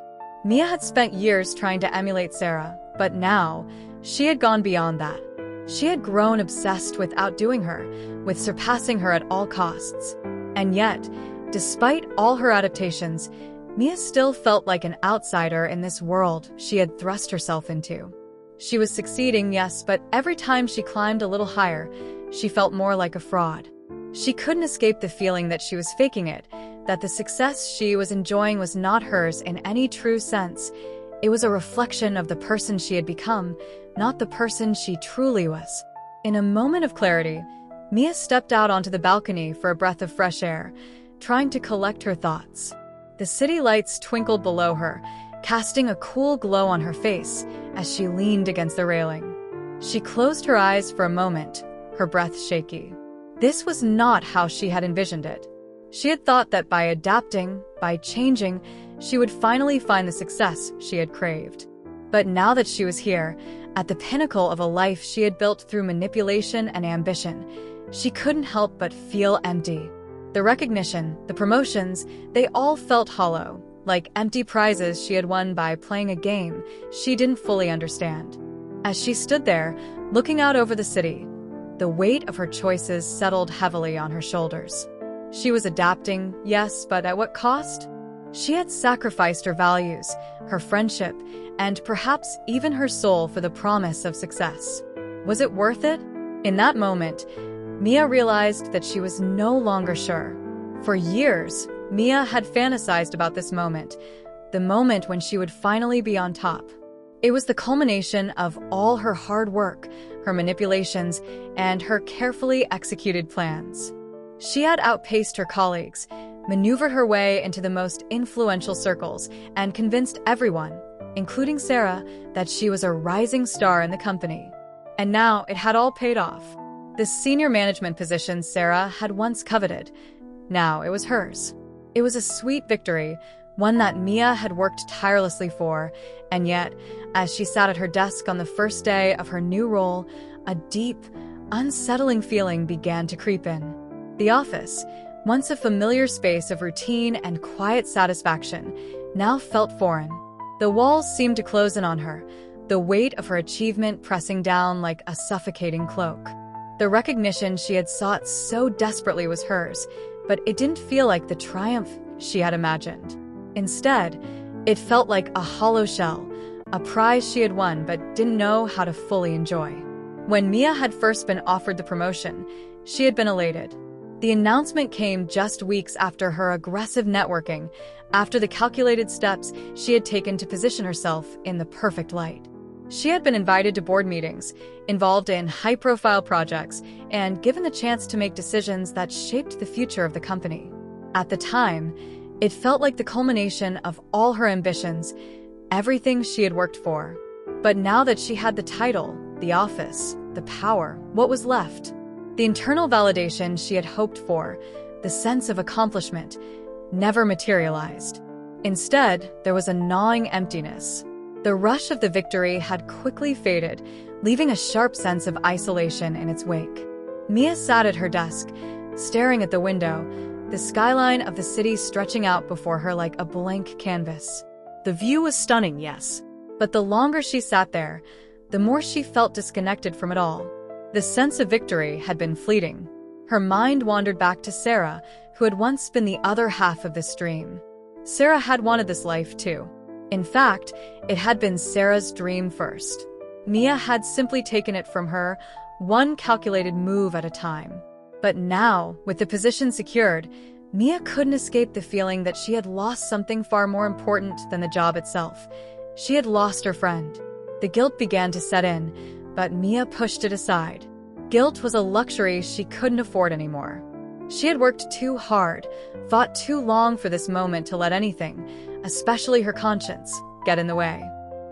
Mia had spent years trying to emulate Sarah, but now, she had gone beyond that. She had grown obsessed with outdoing her, with surpassing her at all costs. And yet, despite all her adaptations, Mia still felt like an outsider in this world she had thrust herself into. She was succeeding, yes, but every time she climbed a little higher, she felt more like a fraud. She couldn't escape the feeling that she was faking it, that the success she was enjoying was not hers in any true sense. It was a reflection of the person she had become, not the person she truly was. In a moment of clarity, Mia stepped out onto the balcony for a breath of fresh air, trying to collect her thoughts. The city lights twinkled below her, casting a cool glow on her face as she leaned against the railing. She closed her eyes for a moment, her breath shaky. This was not how she had envisioned it. She had thought that by adapting, by changing, she would finally find the success she had craved. But now that she was here, at the pinnacle of a life she had built through manipulation and ambition, she couldn't help but feel empty. The recognition, the promotions, they all felt hollow, like empty prizes she had won by playing a game she didn't fully understand. As she stood there, looking out over the city, the weight of her choices settled heavily on her shoulders. She was adapting, yes, but at what cost? She had sacrificed her values, her friendship, and perhaps even her soul for the promise of success. Was it worth it? In that moment, Mia realized that she was no longer sure. For years, Mia had fantasized about this moment, the moment when she would finally be on top. It was the culmination of all her hard work, her manipulations, and her carefully executed plans. She had outpaced her colleagues, maneuvered her way into the most influential circles, and convinced everyone, including Sarah, that she was a rising star in the company. And now it had all paid off. The senior management position Sarah had once coveted, now it was hers. It was a sweet victory, one that Mia had worked tirelessly for, and yet, as she sat at her desk on the first day of her new role, a deep, unsettling feeling began to creep in. The office, once a familiar space of routine and quiet satisfaction, now felt foreign. The walls seemed to close in on her, the weight of her achievement pressing down like a suffocating cloak. The recognition she had sought so desperately was hers, but it didn't feel like the triumph she had imagined. Instead, it felt like a hollow shell, a prize she had won but didn't know how to fully enjoy. When Mia had first been offered the promotion, she had been elated. The announcement came just weeks after her aggressive networking, after the calculated steps she had taken to position herself in the perfect light. She had been invited to board meetings, involved in high-profile projects, and given the chance to make decisions that shaped the future of the company. At the time, it felt like the culmination of all her ambitions, everything she had worked for. But now that she had the title, the office, the power, what was left? The internal validation she had hoped for, the sense of accomplishment, never materialized. Instead, there was a gnawing emptiness. The rush of the victory had quickly faded, leaving a sharp sense of isolation in its wake. Mia sat at her desk, staring at the window, the skyline of the city stretching out before her like a blank canvas. The view was stunning, yes, but the longer she sat there, the more she felt disconnected from it all. The sense of victory had been fleeting. Her mind wandered back to Sarah, who had once been the other half of this dream. Sarah had wanted this life too. In fact, it had been Sarah's dream first. Mia had simply taken it from her, one calculated move at a time. But now, with the position secured, Mia couldn't escape the feeling that she had lost something far more important than the job itself. She had lost her friend. The guilt began to set in, but Mia pushed it aside. Guilt was a luxury she couldn't afford anymore. She had worked too hard, fought too long for this moment to let anything, especially her conscience, get in the way.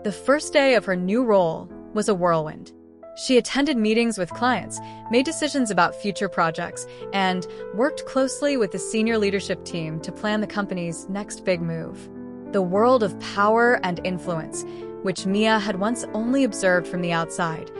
The first day of her new role was a whirlwind. She attended meetings with clients, made decisions about future projects, and worked closely with the senior leadership team to plan the company's next big move. The world of power and influence, which Mia had once only observed from the outside,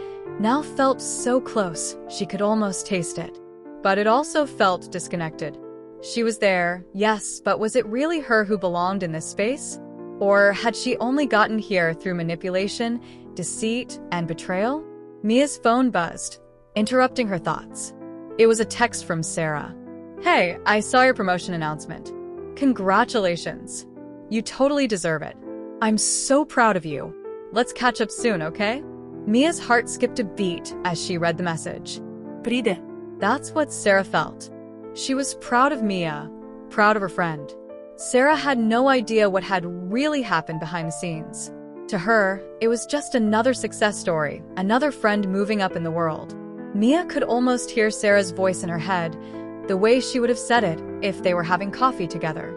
now felt so close she could almost taste it. But it also felt disconnected. She was there, yes, but was it really her who belonged in this space? Or had she only gotten here through manipulation, deceit, and betrayal? Mia's phone buzzed, interrupting her thoughts. It was a text from Sarah. "Hey, I saw your promotion announcement. Congratulations. You totally deserve it. I'm so proud of you. Let's catch up soon, okay?" Mia's heart skipped a beat as she read the message. Pride. That's what Sarah felt. She was proud of Mia, proud of her friend. Sarah had no idea what had really happened behind the scenes. To her, it was just another success story, another friend moving up in the world. Mia could almost hear Sarah's voice in her head, the way she would have said it if they were having coffee together.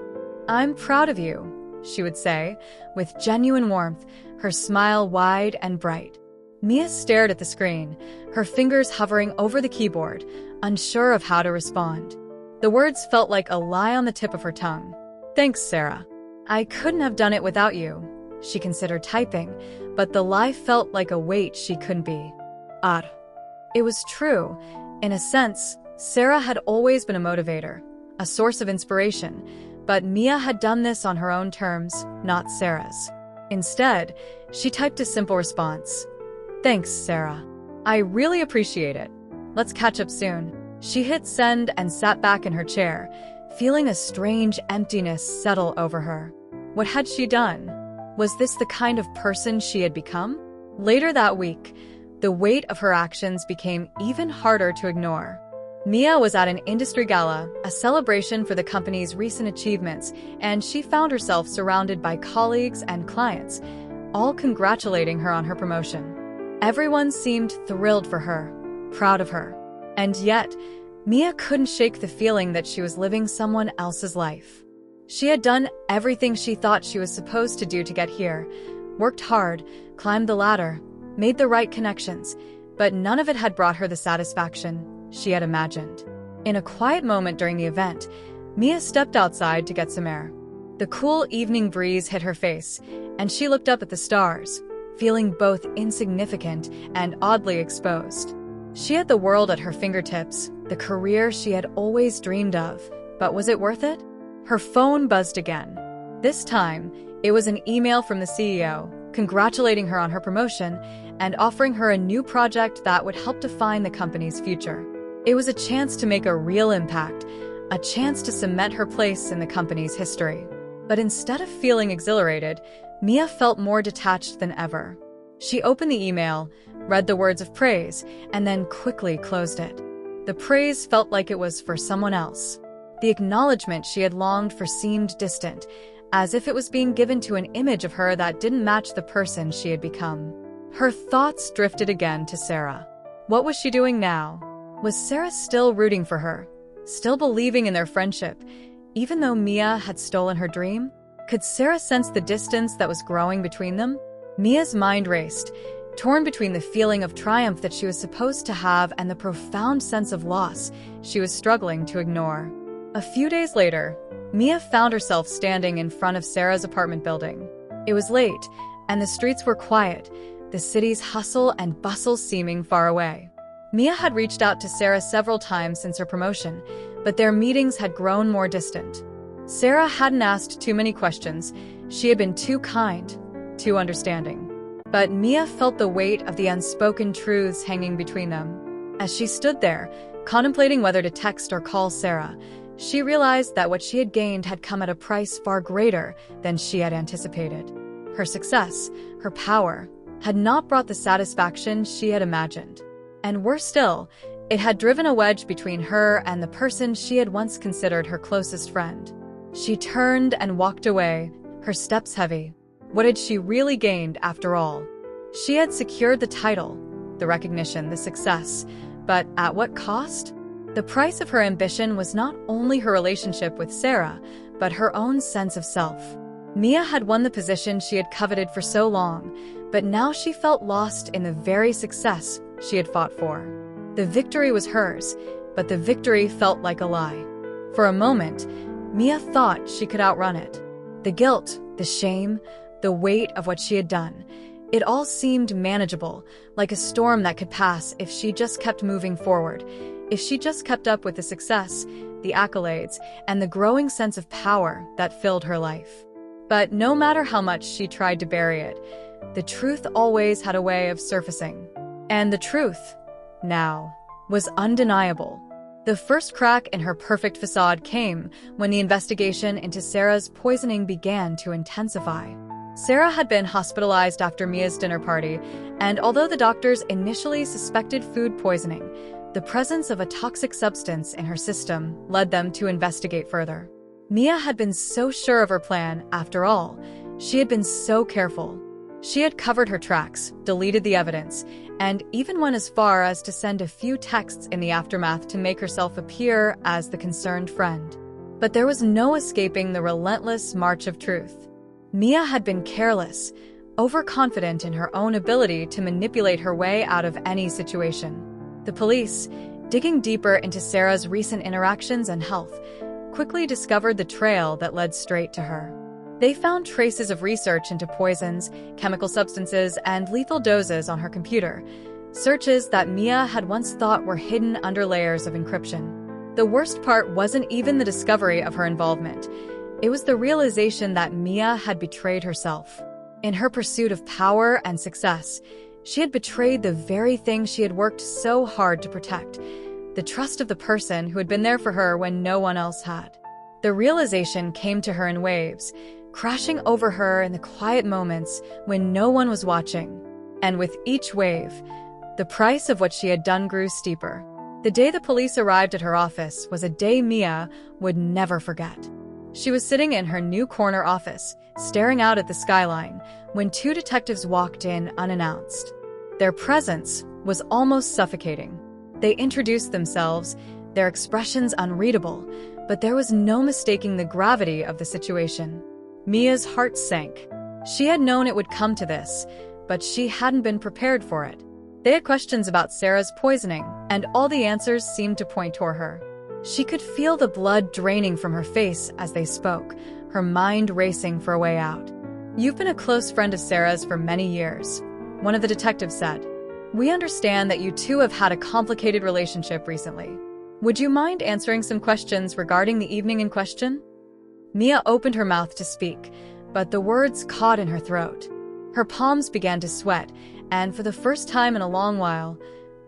"I'm proud of you," she would say, with genuine warmth, her smile wide and bright. Mia stared at the screen, her fingers hovering over the keyboard, unsure of how to respond. The words felt like a lie on the tip of her tongue. "Thanks, Sarah. I couldn't have done it without you." She considered typing, but the lie felt like a weight she couldn't be. It was true. In a sense, Sarah had always been a motivator, a source of inspiration, but Mia had done this on her own terms, not Sarah's. Instead, she typed a simple response. "Thanks, Sarah. I really appreciate it. Let's catch up soon." She hit send and sat back in her chair, feeling a strange emptiness settle over her. What had she done? Was this the kind of person she had become? Later that week, the weight of her actions became even harder to ignore. Mia was at an industry gala, a celebration for the company's recent achievements, and she found herself surrounded by colleagues and clients, all congratulating her on her promotion. Everyone seemed thrilled for her, proud of her. And yet, Mia couldn't shake the feeling that she was living someone else's life. She had done everything she thought she was supposed to do to get here, worked hard, climbed the ladder, made the right connections, but none of it had brought her the satisfaction she had imagined. In a quiet moment during the event, Mia stepped outside to get some air. The cool evening breeze hit her face, and she looked up at the stars, feeling both insignificant and oddly exposed. She had the world at her fingertips, the career she had always dreamed of, but was it worth it? Her phone buzzed again. This time, it was an email from the CEO, congratulating her on her promotion and offering her a new project that would help define the company's future. It was a chance to make a real impact, a chance to cement her place in the company's history. But instead of feeling exhilarated, Mia felt more detached than ever. She opened the email, read the words of praise, and then quickly closed it. The praise felt like it was for someone else. The acknowledgement she had longed for seemed distant, as if it was being given to an image of her that didn't match the person she had become. Her thoughts drifted again to Sarah. What was she doing now? Was Sarah still rooting for her, still believing in their friendship, even though Mia had stolen her dream? Could Sarah sense the distance that was growing between them? Mia's mind raced, torn between the feeling of triumph that she was supposed to have and the profound sense of loss she was struggling to ignore. A few days later, Mia found herself standing in front of Sarah's apartment building. It was late, and the streets were quiet, the city's hustle and bustle seeming far away. Mia had reached out to Sarah several times since her promotion, but their meetings had grown more distant. Sarah hadn't asked too many questions. She had been too kind, too understanding. But Mia felt the weight of the unspoken truths hanging between them. As she stood there, contemplating whether to text or call Sarah, she realized that what she had gained had come at a price far greater than she had anticipated. Her success, her power, had not brought the satisfaction she had imagined. And worse still, It had driven a wedge between her and the person she had once considered her closest friend. She turned and walked away, her steps heavy. What had she really gained after all? She had secured the title, the recognition, the success, but at what cost? The price of her ambition was not only her relationship with Sarah, but her own sense of self. Mia had won the position she had coveted for so long, but now she felt lost in the very success she had fought for. The victory was hers, but the victory felt like a lie. For a moment, Mia thought she could outrun it. The guilt, the shame, the weight of what she had done, it all seemed manageable, like a storm that could pass if she just kept moving forward, if she just kept up with the success, the accolades, and the growing sense of power that filled her life. But no matter how much she tried to bury it, the truth always had a way of surfacing. And the truth, now, was undeniable. The first crack in her perfect facade came when the investigation into Sarah's poisoning began to intensify. Sarah had been hospitalized after Mia's dinner party, and although the doctors initially suspected food poisoning, the presence of a toxic substance in her system led them to investigate further. Mia had been so sure of her plan, after all. She had been so careful. She had covered her tracks, deleted the evidence, and even went as far as to send a few texts in the aftermath to make herself appear as the concerned friend. But there was no escaping the relentless march of truth. Mia had been careless, overconfident in her own ability to manipulate her way out of any situation. The police, digging deeper into Sarah's recent interactions and health, quickly discovered the trail that led straight to her. They found traces of research into poisons, chemical substances, and lethal doses on her computer, searches that Mia had once thought were hidden under layers of encryption. The worst part wasn't even the discovery of her involvement. It was the realization that Mia had betrayed herself. In her pursuit of power and success, she had betrayed the very thing she had worked so hard to protect, the trust of the person who had been there for her when no one else had. The realization came to her in waves, crashing over her in the quiet moments when no one was watching. And with each wave, the price of what she had done grew steeper. The day the police arrived at her office was a day Mia would never forget. She was sitting in her new corner office, staring out at the skyline, when two detectives walked in unannounced. Their presence was almost suffocating. They introduced themselves, their expressions unreadable, but there was no mistaking the gravity of the situation. Mia's heart sank. She had known it would come to this, but she hadn't been prepared for it. They had questions about Sarah's poisoning, and all the answers seemed to point toward her. She could feel the blood draining from her face as they spoke, her mind racing for a way out. "You've been a close friend of Sarah's for many years," one of the detectives said. "We understand that you two have had a complicated relationship recently. Would you mind answering some questions regarding the evening in question?" Mia opened her mouth to speak, but the words caught in her throat. Her palms began to sweat, and for the first time in a long while,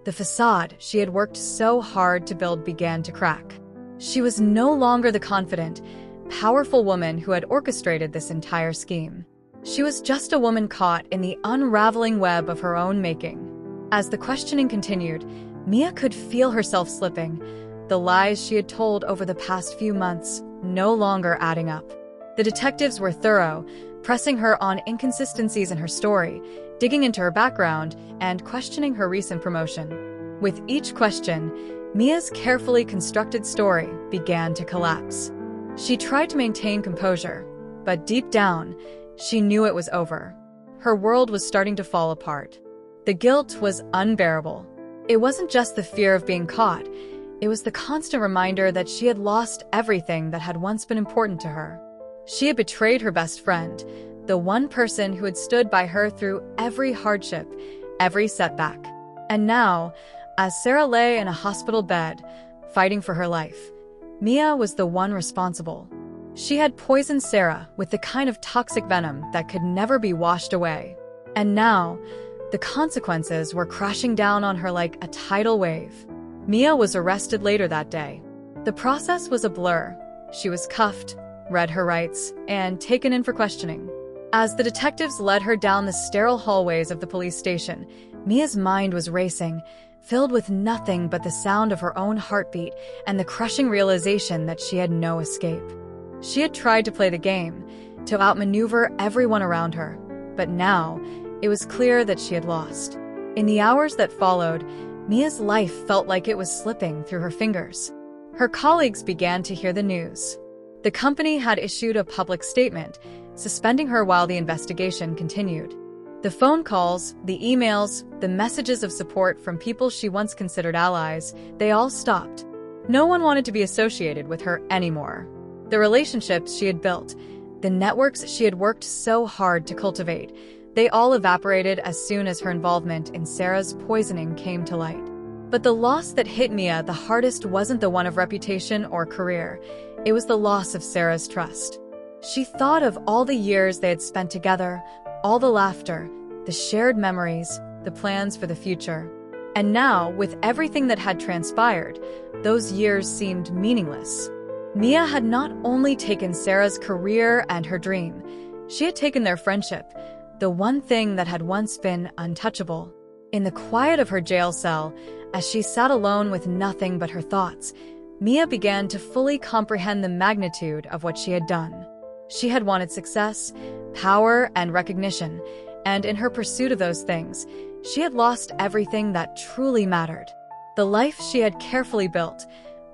the facade she had worked so hard to build began to crack. She was no longer the confident, powerful woman who had orchestrated this entire scheme. She was just a woman caught in the unraveling web of her own making. As the questioning continued, Mia could feel herself slipping, the lies she had told over the past few months no longer adding up. The detectives were thorough, pressing her on inconsistencies in her story, digging into her background, and questioning her recent promotion. With each question, Mia's carefully constructed story began to collapse. She tried to maintain composure, but deep down, she knew it was over. Her world was starting to fall apart. The guilt was unbearable. It wasn't just the fear of being caught. It was the constant reminder that she had lost everything that had once been important to her. She had betrayed her best friend, the one person who had stood by her through every hardship, every setback. And now, as Sarah lay in a hospital bed, fighting for her life, Mia was the one responsible. She had poisoned Sarah with the kind of toxic venom that could never be washed away. And now, the consequences were crashing down on her like a tidal wave. Mia was arrested later that day. The process was a blur. She was cuffed, read her rights, and taken in for questioning. As the detectives led her down the sterile hallways of the police station, Mia's mind was racing, filled with nothing but the sound of her own heartbeat and the crushing realization that she had no escape. She had tried to play the game, to outmaneuver everyone around her, but now it was clear that she had lost. In the hours that followed, Mia's life felt like it was slipping through her fingers. Her colleagues began to hear the news. The company had issued a public statement, suspending her while the investigation continued. The phone calls, the emails, the messages of support from people she once considered allies, they all stopped. No one wanted to be associated with her anymore. The relationships she had built, the networks she had worked so hard to cultivate, they all evaporated as soon as her involvement in Sarah's poisoning came to light. But the loss that hit Mia the hardest wasn't the one of reputation or career. It was the loss of Sarah's trust. She thought of all the years they had spent together, all the laughter, the shared memories, the plans for the future. And now, with everything that had transpired, those years seemed meaningless. Mia had not only taken Sarah's career and her dream, she had taken their friendship, the one thing that had once been untouchable. In the quiet of her jail cell, as she sat alone with nothing but her thoughts, Mia began to fully comprehend the magnitude of what she had done. She had wanted success, power, and recognition, and in her pursuit of those things, she had lost everything that truly mattered. The life she had carefully built,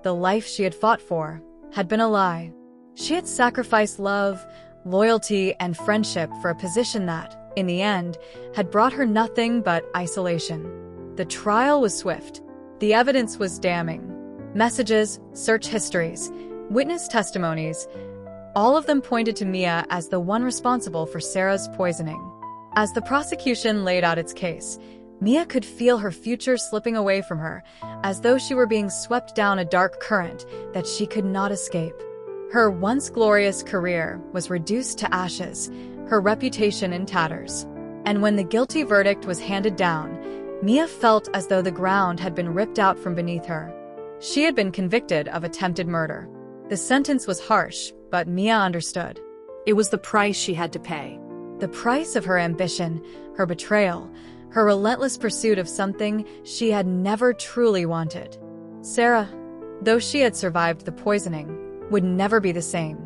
the life she had fought for, had been a lie. She had sacrificed love, loyalty, and friendship for a position that, in the end, had brought her nothing but isolation. The trial was swift. The evidence was damning. Messages, search histories, witness testimonies, all of them pointed to Mia as the one responsible for Sarah's poisoning. As the prosecution laid out its case, Mia could feel her future slipping away from her, as though she were being swept down a dark current that she could not escape. Her once glorious career was reduced to ashes, her reputation in tatters. And when the guilty verdict was handed down, Mia felt as though the ground had been ripped out from beneath her. She had been convicted of attempted murder. The sentence was harsh, but Mia understood. It was the price she had to pay. The price of her ambition, her betrayal, her relentless pursuit of something she had never truly wanted. Sarah, though she had survived the poisoning, would never be the same.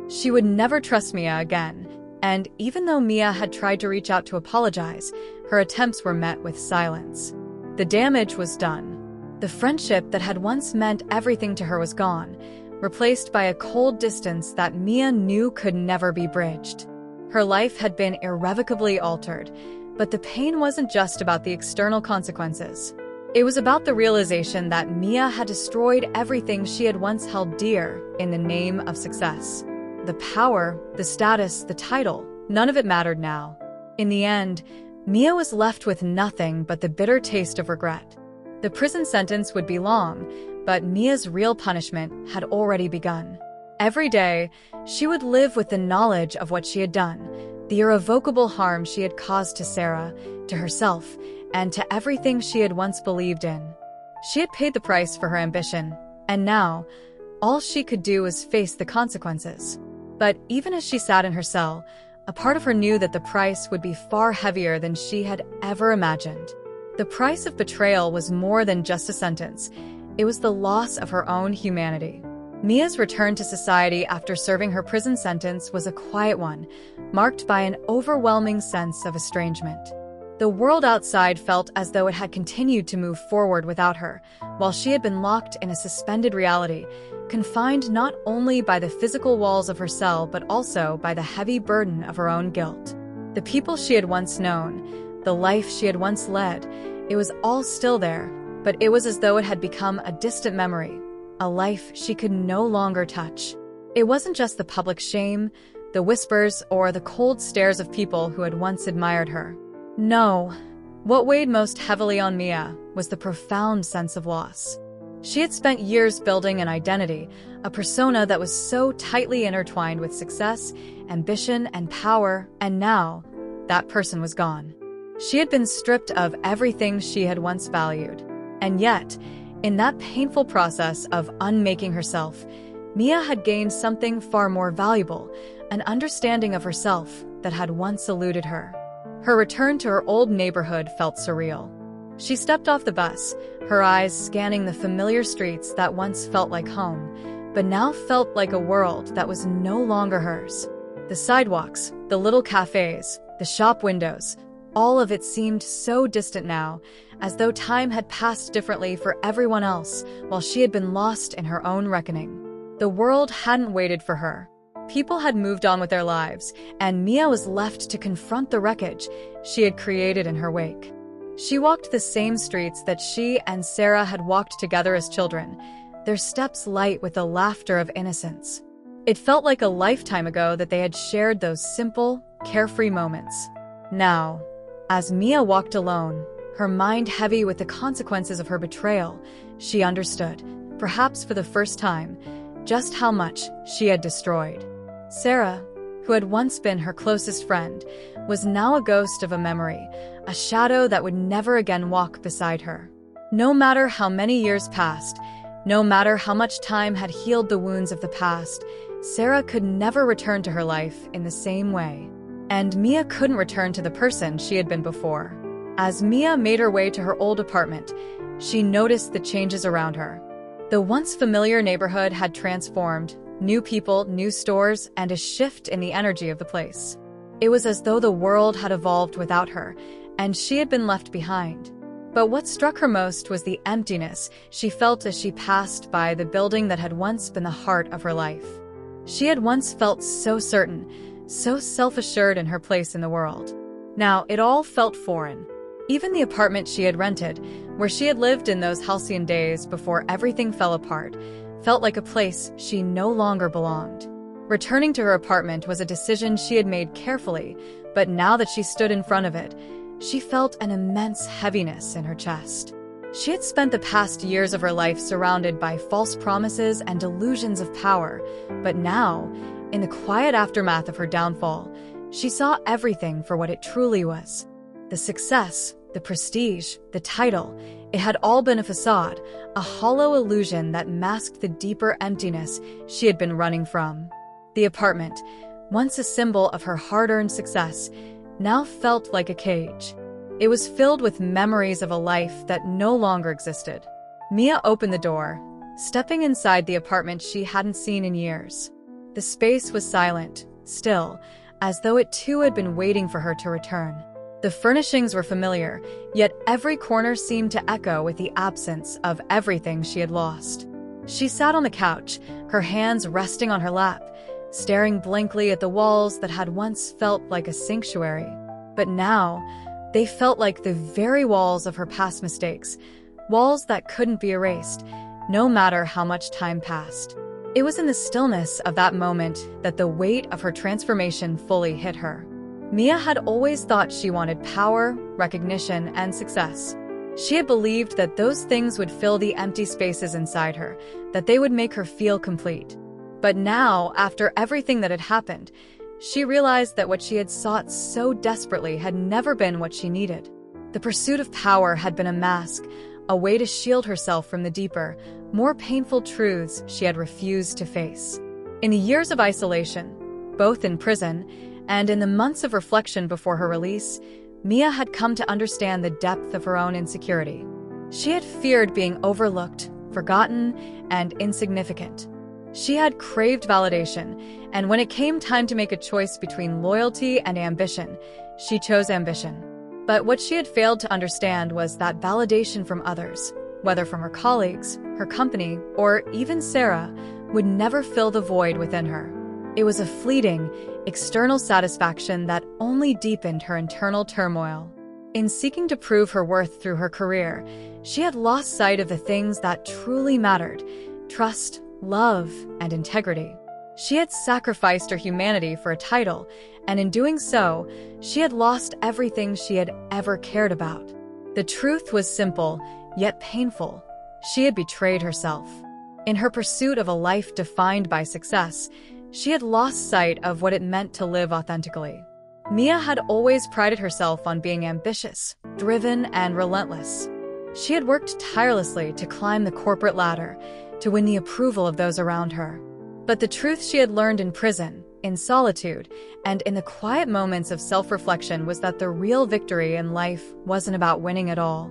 She would never trust Mia again, and even though Mia had tried to reach out to apologize, her attempts were met with silence. The damage was done. The friendship that had once meant everything to her was gone, replaced by a cold distance that Mia knew could never be bridged. Her life had been irrevocably altered, but the pain wasn't just about the external consequences. It was about the realization that Mia had destroyed everything she had once held dear in the name of success. The power, the status, the title, none of it mattered now. In the end, Mia was left with nothing but the bitter taste of regret. The prison sentence would be long, but Mia's real punishment had already begun. Every day, she would live with the knowledge of what she had done, the irrevocable harm she had caused to Sarah, to herself, and to everything she had once believed in. She had paid the price for her ambition, and now, all she could do was face the consequences. But even as she sat in her cell, a part of her knew that the price would be far heavier than she had ever imagined. The price of betrayal was more than just a sentence. It was the loss of her own humanity. Mia's return to society after serving her prison sentence was a quiet one, marked by an overwhelming sense of estrangement. The world outside felt as though it had continued to move forward without her, while she had been locked in a suspended reality, confined not only by the physical walls of her cell but also by the heavy burden of her own guilt. The people she had once known, the life she had once led, it was all still there, but it was as though it had become a distant memory, a life she could no longer touch. It wasn't just the public shame, the whispers, or the cold stares of people who had once admired her. No, what weighed most heavily on Mia was the profound sense of loss. She had spent years building an identity, a persona that was so tightly intertwined with success, ambition, and power, and now, that person was gone. She had been stripped of everything she had once valued. And yet, in that painful process of unmaking herself, Mia had gained something far more valuable, an understanding of herself that had once eluded her. Her return to her old neighborhood felt surreal. She stepped off the bus, her eyes scanning the familiar streets that once felt like home, but now felt like a world that was no longer hers. The sidewalks, the little cafes, the shop windows, all of it seemed so distant now, as though time had passed differently for everyone else while she had been lost in her own reckoning. The world hadn't waited for her. People had moved on with their lives, and Mia was left to confront the wreckage she had created in her wake. She walked the same streets that she and Sarah had walked together as children, their steps light with the laughter of innocence. It felt like a lifetime ago that they had shared those simple, carefree moments. Now, as Mia walked alone, her mind heavy with the consequences of her betrayal, she understood, perhaps for the first time, just how much she had destroyed. Sarah, who had once been her closest friend, was now a ghost of a memory, a shadow that would never again walk beside her. No matter how many years passed, no matter how much time had healed the wounds of the past, Sarah could never return to her life in the same way. And Mia couldn't return to the person she had been before. As Mia made her way to her old apartment, she noticed the changes around her. The once familiar neighborhood had transformed, new people, new stores, and a shift in the energy of the place. It was as though the world had evolved without her, and she had been left behind. But what struck her most was the emptiness she felt as she passed by the building that had once been the heart of her life. She had once felt so certain, so self-assured in her place in the world. Now, it all felt foreign. Even the apartment she had rented, where she had lived in those halcyon days before everything fell apart, felt like a place she no longer belonged. Returning to her apartment was a decision she had made carefully, but now that she stood in front of it, she felt an immense heaviness in her chest. She had spent the past years of her life surrounded by false promises and delusions of power, but now, in the quiet aftermath of her downfall, she saw everything for what it truly was. The success, the prestige, the title, it had all been a facade, a hollow illusion that masked the deeper emptiness she had been running from. The apartment, once a symbol of her hard-earned success, now felt like a cage. It was filled with memories of a life that no longer existed. Mia opened the door, stepping inside the apartment she hadn't seen in years. The space was silent, still, as though it too had been waiting for her to return. The furnishings were familiar, yet every corner seemed to echo with the absence of everything she had lost. She sat on the couch, her hands resting on her lap, staring blankly at the walls that had once felt like a sanctuary. But now, they felt like the very walls of her past mistakes, walls that couldn't be erased, no matter how much time passed. It was in the stillness of that moment that the weight of her transformation fully hit her. Mia had always thought she wanted power, recognition, and success. She had believed that those things would fill the empty spaces inside her, that they would make her feel complete. But now, after everything that had happened, she realized that what she had sought so desperately had never been what she needed. The pursuit of power had been a mask, a way to shield herself from the deeper, more painful truths she had refused to face. In the years of isolation, both in prison and in the months of reflection before her release, Mia had come to understand the depth of her own insecurity. She had feared being overlooked, forgotten, and insignificant. She had craved validation, and when it came time to make a choice between loyalty and ambition, she chose ambition. But what she had failed to understand was that validation from others, whether from her colleagues, her company, or even Sarah, would never fill the void within her. It was a fleeting, external satisfaction that only deepened her internal turmoil. In seeking to prove her worth through her career, she had lost sight of the things that truly mattered: trust, love, and integrity. She had sacrificed her humanity for a title, and in doing so, she had lost everything she had ever cared about. The truth was simple, yet painful. She had betrayed herself. In her pursuit of a life defined by success, she had lost sight of what it meant to live authentically. Mia had always prided herself on being ambitious, driven, and relentless. She had worked tirelessly to climb the corporate ladder, to win the approval of those around her. But the truth she had learned in prison, in solitude, and in the quiet moments of self-reflection was that the real victory in life wasn't about winning at all.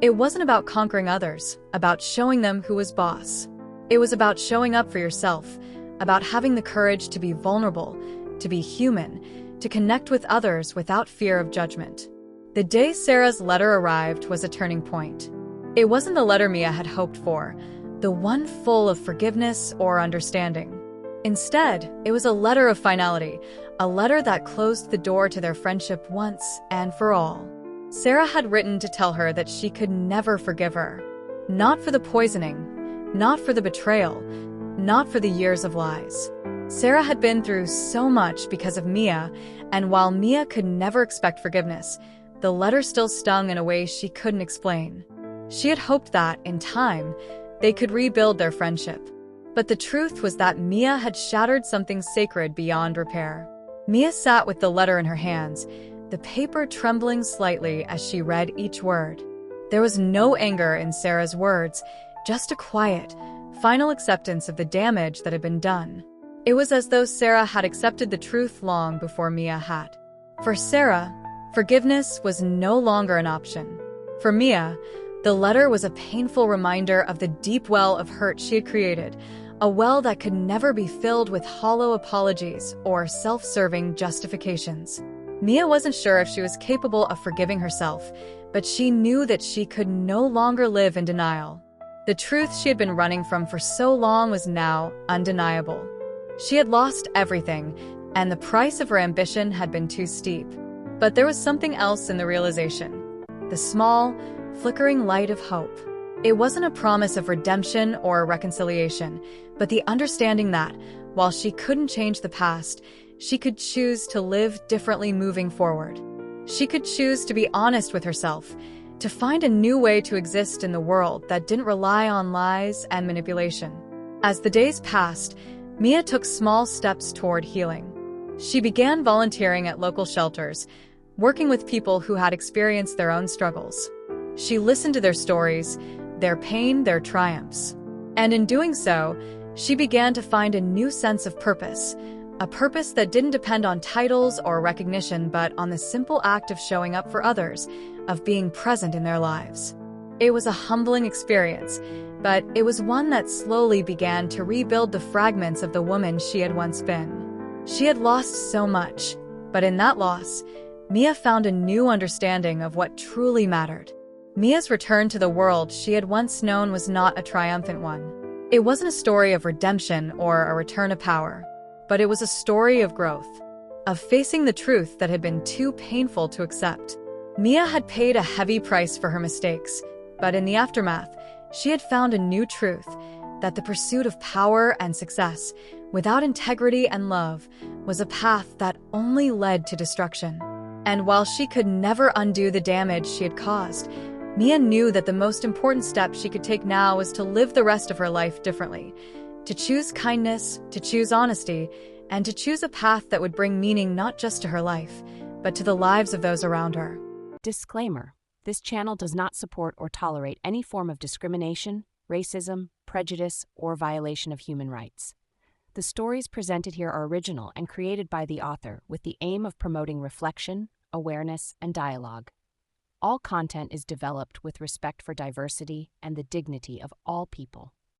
It wasn't about conquering others, about showing them who was boss. It was about showing up for yourself, about having the courage to be vulnerable, to be human, to connect with others without fear of judgment. The day Sarah's letter arrived was a turning point. It wasn't the letter Mia had hoped for, the one full of forgiveness or understanding. Instead, it was a letter of finality, a letter that closed the door to their friendship once and for all. Sarah had written to tell her that she could never forgive her. Not for the poisoning, not for the betrayal, not for the years of lies. Sarah had been through so much because of Mia, and while Mia could never expect forgiveness, the letter still stung in a way she couldn't explain. She had hoped that, in time, they could rebuild their friendship. But the truth was that Mia had shattered something sacred beyond repair. Mia sat with the letter in her hands, the paper trembling slightly as she read each word. There was no anger in Sarah's words, just a quiet, final acceptance of the damage that had been done. It was as though Sarah had accepted the truth long before Mia had. For Sarah, forgiveness was no longer an option. For Mia, the letter was a painful reminder of the deep well of hurt she had created, a well that could never be filled with hollow apologies or self-serving justifications. Mia wasn't sure if she was capable of forgiving herself, but she knew that she could no longer live in denial. The truth she had been running from for so long was now undeniable. She had lost everything, and the price of her ambition had been too steep. But there was something else in the realization. The small, flickering light of hope. It wasn't a promise of redemption or reconciliation, but the understanding that, while she couldn't change the past, she could choose to live differently moving forward. She could choose to be honest with herself, to find a new way to exist in the world that didn't rely on lies and manipulation. As the days passed, Mia took small steps toward healing. She began volunteering at local shelters, working with people who had experienced their own struggles. She listened to their stories, their pain, their triumphs. And in doing so, she began to find a new sense of purpose, a purpose that didn't depend on titles or recognition, but on the simple act of showing up for others, of being present in their lives. It was a humbling experience, but it was one that slowly began to rebuild the fragments of the woman she had once been. She had lost so much, but in that loss, Mia found a new understanding of what truly mattered. Mia's return to the world she had once known was not a triumphant one. It wasn't a story of redemption or a return of power, but it was a story of growth, of facing the truth that had been too painful to accept. Mia had paid a heavy price for her mistakes, but in the aftermath, she had found a new truth, that the pursuit of power and success, without integrity and love, was a path that only led to destruction. And while she could never undo the damage she had caused, Mia knew that the most important step she could take now was to live the rest of her life differently, to choose kindness, to choose honesty, and to choose a path that would bring meaning not just to her life, but to the lives of those around her. Disclaimer: this channel does not support or tolerate any form of discrimination, racism, prejudice, or violation of human rights. The stories presented here are original and created by the author with the aim of promoting reflection, awareness, and dialogue. All content is developed with respect for diversity and the dignity of all people.